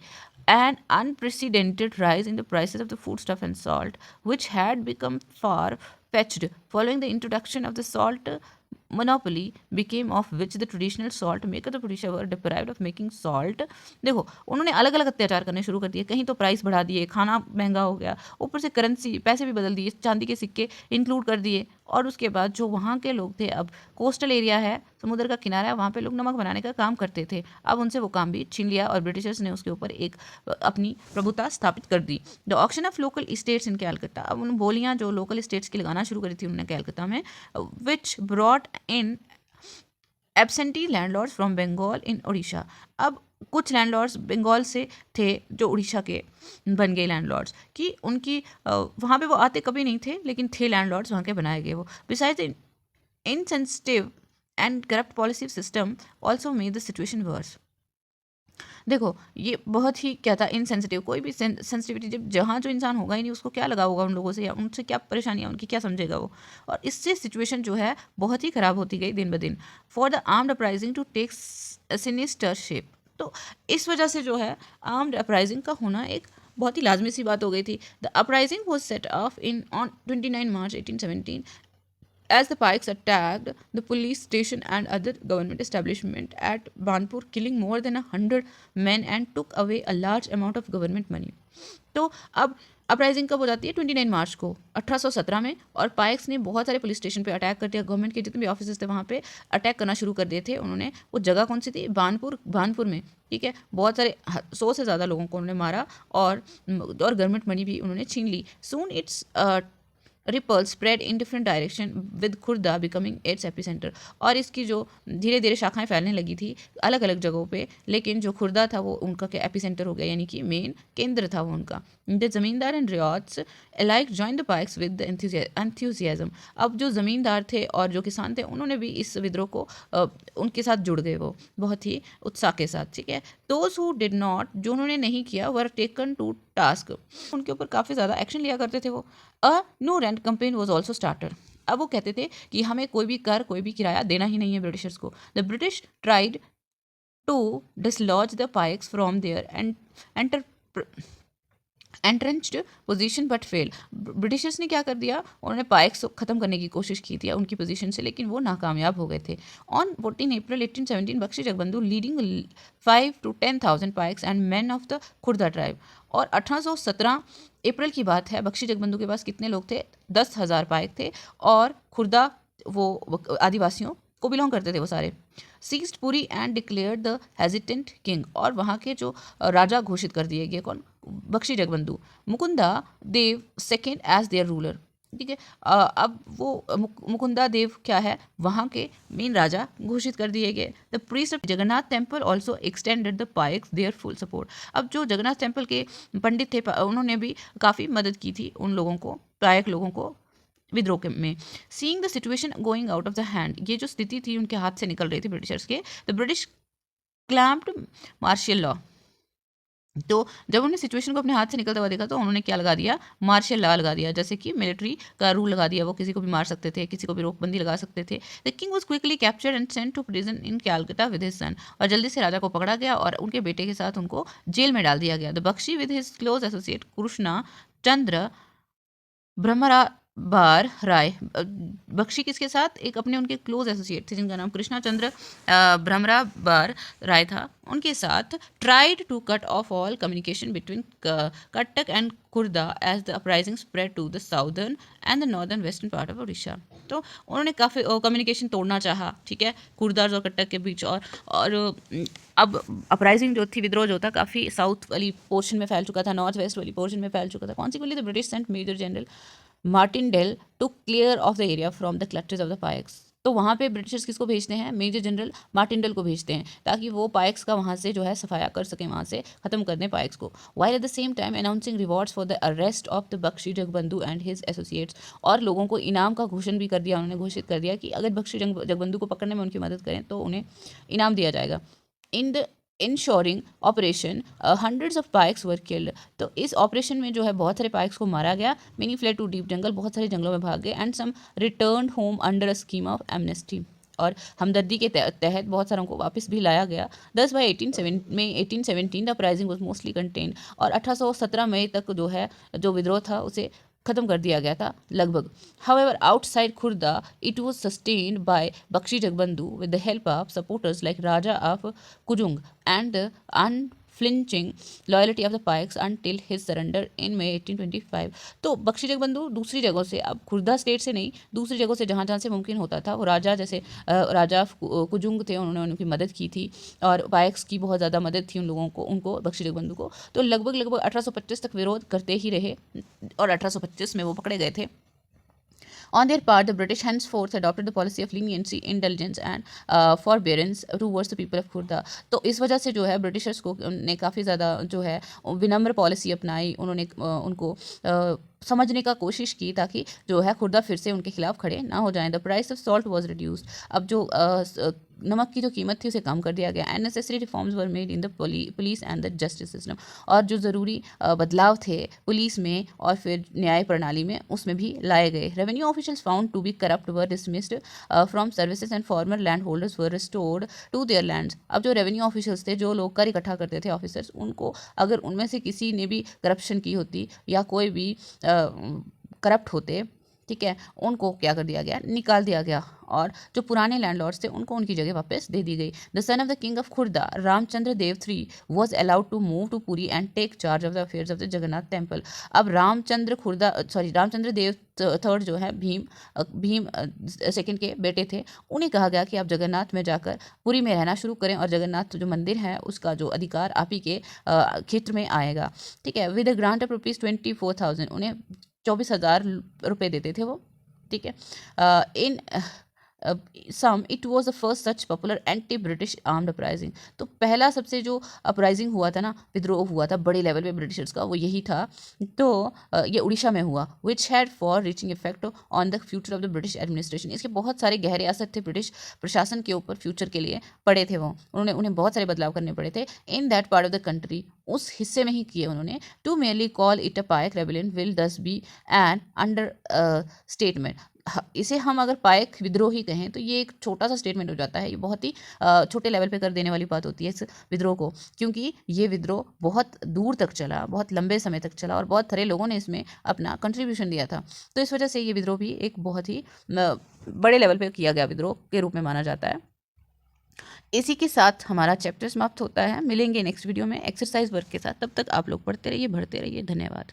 an unprecedented rise in the prices of the foodstuff and salt, which had become far-fetched following the introduction of the salt monopoly, became of which the traditional salt makers of Odisha were deprived of making salt। देखो उन्होंने अलग अलग अत्याचार करने शुरू कर दिए, कहीं तो प्राइस बढ़ा दिए, खाना महंगा हो गया, ऊपर से करेंसी पैसे भी बदल दिए, चांदी के सिक्के इंक्लूड कर दिए। और उसके बाद जो वहाँ के लोग थे, अब कोस्टल एरिया है, समुद्र का किनारा है, वहाँ पे लोग नमक बनाने का काम करते थे, अब उनसे वो काम भी छीन लिया और ब्रिटिशर्स ने उसके ऊपर एक अपनी प्रभुता स्थापित कर दी। The auction of local states in Calcutta, अब उन बोलियाँ जो लोकल स्टेट्स की लगाना शुरू करी थी उन्होंने कैलकटा में, which brought in absentee landlords from Bengal in Orissa. अब कुछ लैंडलॉर्ड्स बंगाल से थे जो उड़ीसा के बन गए लैंडलॉर्ड्स, कि उनकी वहाँ पे वो आते कभी नहीं थे लेकिन थे लैंडलॉर्ड्स वहाँ के बनाए गए वो। Besides insensitive and corrupt policy system also made the situation worse. देखो ये बहुत ही क्या था, इनसेंसिटिव, कोई भी सेंसिटिविटी जब जहाँ जो इंसान होगा ही नहीं उसको क्या लगा होगा उन लोगों से, या उनसे क्या परेशानियाँ उनकी क्या समझेगा वो, और इससे सिचुएशन जो है बहुत ही ख़राब होती गई दिन ब दिन। For the armed uprising to take sinister shape, तो इस वजह से जो है आर्म्ड अपराइजिंग का होना एक बहुत ही लाजमी सी बात हो गई थी। The uprising was set of in on 29 March 1817 as the Pikes attacked the police station and other government establishment at Banpur, killing more than 100 men and took away a large amount of government money। तो अब अपराइजिंग कब हो जाती है? 29 मार्च को 1817 में। और पाइक्स ने बहुत सारे पुलिस स्टेशन पे अटैक कर दिया, गवर्नमेंट के जितने भी ऑफिसर्स थे वहाँ पे अटैक करना शुरू कर दिए थे उन्होंने। वो जगह कौन सी थी? भानपुर में, ठीक है। बहुत सारे 100 से ज़्यादा लोगों को उन्होंने मारा और गवर्नमेंट मनी भी उन्होंने छीन ली। Soon its ripple spread in different direction with Khurda becoming its epicentre. और इसकी जो धीरे धीरे शाखाएं फैलने लगी थी अलग अलग जगहों पे, लेकिन जो खुर्दा था वो उनका क्या एपिसेंटर हो गया, यानी कि मेन केंद्र था वो उनका। The zamindar and ryots like join the paiks with enthusiasm. अब जो ज़मींदार थे और जो किसान थे उन्होंने भी इस विद्रोह को उनके साथ जुड़ गए, वो बहुत ही उत्साह के साथ, ठीक है। दोज हु डिड नॉट, जो उन्होंने नहीं किया, वर टेकन टू टास्क, उनके ऊपर काफ़ी ज़्यादा एक्शन लिया करते थे वो। A no rent campaign was also started. अब वो कहते थे कि हमें कोई भी कर, कोई भी किराया देना ही नहीं है ब्रिटिशर्स को। The British tried to dislodge the paiks from their enter entrenched position but fail. Britishers ने क्या कर दिया, उन्होंने पाइक्स को ख़त्म करने की कोशिश की थी उनकी पोजीशन से, लेकिन वो नाकामयाब हो गए थे। On 14 April 1817 Bakshi Jagabandhu leading 5 to 10,000 paiks and man of the Khurda tribe. और 1817 अप्रैल की बात है, बख्शी जगबंधु के पास कितने लोग थे? 10,000 पाइक थे और खुर्दा वो आदिवासियों को बिलोंग करते थे वो सारे। Seized Puri and declared the hesitant king, और वहाँ के जो राजा घोषित कर दिए गए, कौन? Bakshi Jagbandhu. Mukunda Dev second as there ruler, ठीक है। अब वो मुकुंदा देव क्या है, वहाँ के मेन राजा घोषित कर दिए गए। The priest of Jagannath temple also extended the Pikes there full support. अब जो जगन्नाथ टेम्पल के पंडित थे उन्होंने भी काफ़ी मदद की थी उन लोगों को, पाइक लोगों को विद्रोह में। Seeing the situation going out of the hand, ये जो स्थिति थी उनके हाथ से निकल रही थी ब्रिटिशर्स के, the British clamped martial law. तो जब उन्होंने सिचुएशन को अपने हाथ से निकलता हुआ देखा तो उन्होंने क्या लगा दिया? मार्शल लॉ लगा दिया, जैसे कि मिलिट्री का रूल लगा दिया। वो किसी को भी मार सकते थे, किसी को भी रोकबंदी लगा सकते थे। The king was quickly captured and sent to prison in Calcutta with his son, और जल्दी से राजा को पकड़ा गया और उनके बेटे के साथ उनको जेल में डाल दिया गया। The Bakshi with his close associate Krishna Chandra Bhramarbar Rai, Bakshi किसके साथ? एक अपने उनके क्लोज एसोसिएट थे जिनका नाम कृष्णा चंद्र ब्रह्मरा बार राय था, उनके साथ tried to cut off all communication between Cuttack and Khurda as the uprising spread to the southern and the northern western part of the. तो उन्होंने काफ़ी कम्युनिकेशन तोड़ना चाहा, ठीक है, खुर्दार्स और कटक के बीच। और अब अपराइजिंग जो थी, विद्रोह जो था, काफ़ी साउथ वाली पोर्शन में फैल चुका था, नॉर्थ वेस्ट वाली पोर्शन में फैल चुका था। Consequently the British sent major general Martindale to clear off the area from the clutches of the paiks. तो वहाँ पे ब्रिटिशर्स किसको भेजते हैं? मेजर जनरल मार्टिनडेल को भेजते हैं, ताकि वो पाइक्स का वहाँ से जो है सफाया कर सकें, वहाँ से ख़त्म कर दें पाइक्स को। While at the same time announcing rewards for the arrest of the Bakshi Jagabandhu and his associates. और लोगों को इनाम का घोषण भी कर दिया, उन्होंने घोषित कर दिया कि अगर बख्शी जगबंधु को पकड़ने में उनकी मदद करें तो उन्हें इनाम दिया जाएगा। In the ensuring operation hundreds of Pikes were killed. तो इस ऑपरेशन में जो है बहुत सारे पाइक्स को मारा गया। Many fled to deep jungle, बहुत सारे जंगलों में भाग गए। And some return home under a scheme of amnesty, और हमदर्दी के तहत बहुत सारों को वापस भी लाया गया। 10 by 1817 the uprising was mostly contained, और 1817 मई तक जो है जो विद्रोह था उसे ख़त्म कर दिया गया था लगभग। However outside Khurda it was sustained by Bakshi Jagabandhu with the help of supporters like Raja of Kujang and the unflinching loyalty of the paiks until his surrender in May 1825। तो बख्शी जगबंधु दूसरी जगहों से, अब खुर्दा स्टेट से नहीं, दूसरी जगहों से जहाँ जहाँ से मुमकिन होता था, वो राजा जैसे राजा कुजुंग थे, उन्होंने उनकी मदद की थी, और पाइक्स की बहुत ज़्यादा मदद थी उन लोगों को, उनको बख्शी जगबंधु को। तो लगभग 1825 तक विरोध करते ही रहे, और 1825 में वो पकड़े गए थे। On their part, the British henceforth adopted the policy of leniency, indulgence and forbearance towards the people of Khurda. तो इस वजह से जो है ब्रिटिशर्स को ने काफ़ी ज़्यादा जो है विनम्र पॉलिसी अपनाई, उन्होंने उनको समझने का कोशिश की ताकि जो है खुर्दा फिर से उनके खिलाफ खड़े ना हो जाएं। The price of salt was reduced, अब जो नमक की जो कीमत थी उसे कम कर दिया गया। And necessary reforms were made in the police and the justice system, और जो ज़रूरी बदलाव थे पुलिस में और फिर न्याय प्रणाली में उसमें भी लाए गए। Revenue officials found to be corrupt were dismissed from services and former land holders were restored to their lands. अब जो रेवेन्यू ऑफिशियल्स थे, जो लोग कर इकट्ठा करते थे ऑफिसर्स, उनको अगर उनमें से किसी ने भी करप्शन की होती या कोई भी करप्ट होते ठीक है, उनको क्या कर दिया गया, निकाल दिया गया, और जो पुराने लैंडलॉर्ड्स थे उनको उनकी जगह वापस दे दी गई। The son of the king of Khurda, Ramchandra Dev three, was allowed to move to Puri and take charge of the affairs of the Jagannath temple. अब रामचंद्र देव थर्ड जो है, भीम सेकंड के बेटे थे, उन्हें कहा गया कि आप जगन्नाथ में जाकर पुरी में रहना शुरू करें, और जगन्नाथ जो मंदिर है उसका जो अधिकार आप ही के क्षेत्र में आएगा। ठीक है, विद द ग्रांट ऑफ ₹24,000, उन्हें 24,000 रुपये देते थे वो। ठीक है, in sum it was the first such popular anti British armed uprising. तो पहला सबसे जो अपराइजिंग हुआ था ना, विद्रोह हुआ था बड़े लेवल पे ब्रिटिशर्स का, वो यही था। तो ये उड़ीसा में हुआ, which had for reaching effect on the future of the British administration. इसके बहुत सारे गहरे असर थे ब्रिटिश प्रशासन के ऊपर, फ्यूचर के लिए पड़े थे वो, उन्हें बहुत सारे बदलाव करने पड़े थे। In that part of the country, उस हिस्से में ही किए उन्होंने। To merely call it a Paik rebellion will thus be an understatement. इसे हम अगर पायक विद्रोह ही कहें तो ये एक छोटा सा स्टेटमेंट हो जाता है, ये बहुत ही छोटे लेवल पे कर देने वाली बात होती है इस विद्रोह को, क्योंकि ये विद्रोह बहुत दूर तक चला, बहुत लंबे समय तक चला, और बहुत सारे लोगों ने इसमें अपना कंट्रीब्यूशन दिया था। तो इस वजह से ये विद्रोह भी एक बहुत ही बड़े लेवल पे किया गया विद्रोह के रूप में माना जाता है। इसी के साथ हमारा चैप्टर समाप्त होता है। मिलेंगे नेक्स्ट वीडियो में एक्सरसाइज वर्क के साथ, तब तक आप लोग पढ़ते रहिए, बढ़ते रहिए। धन्यवाद।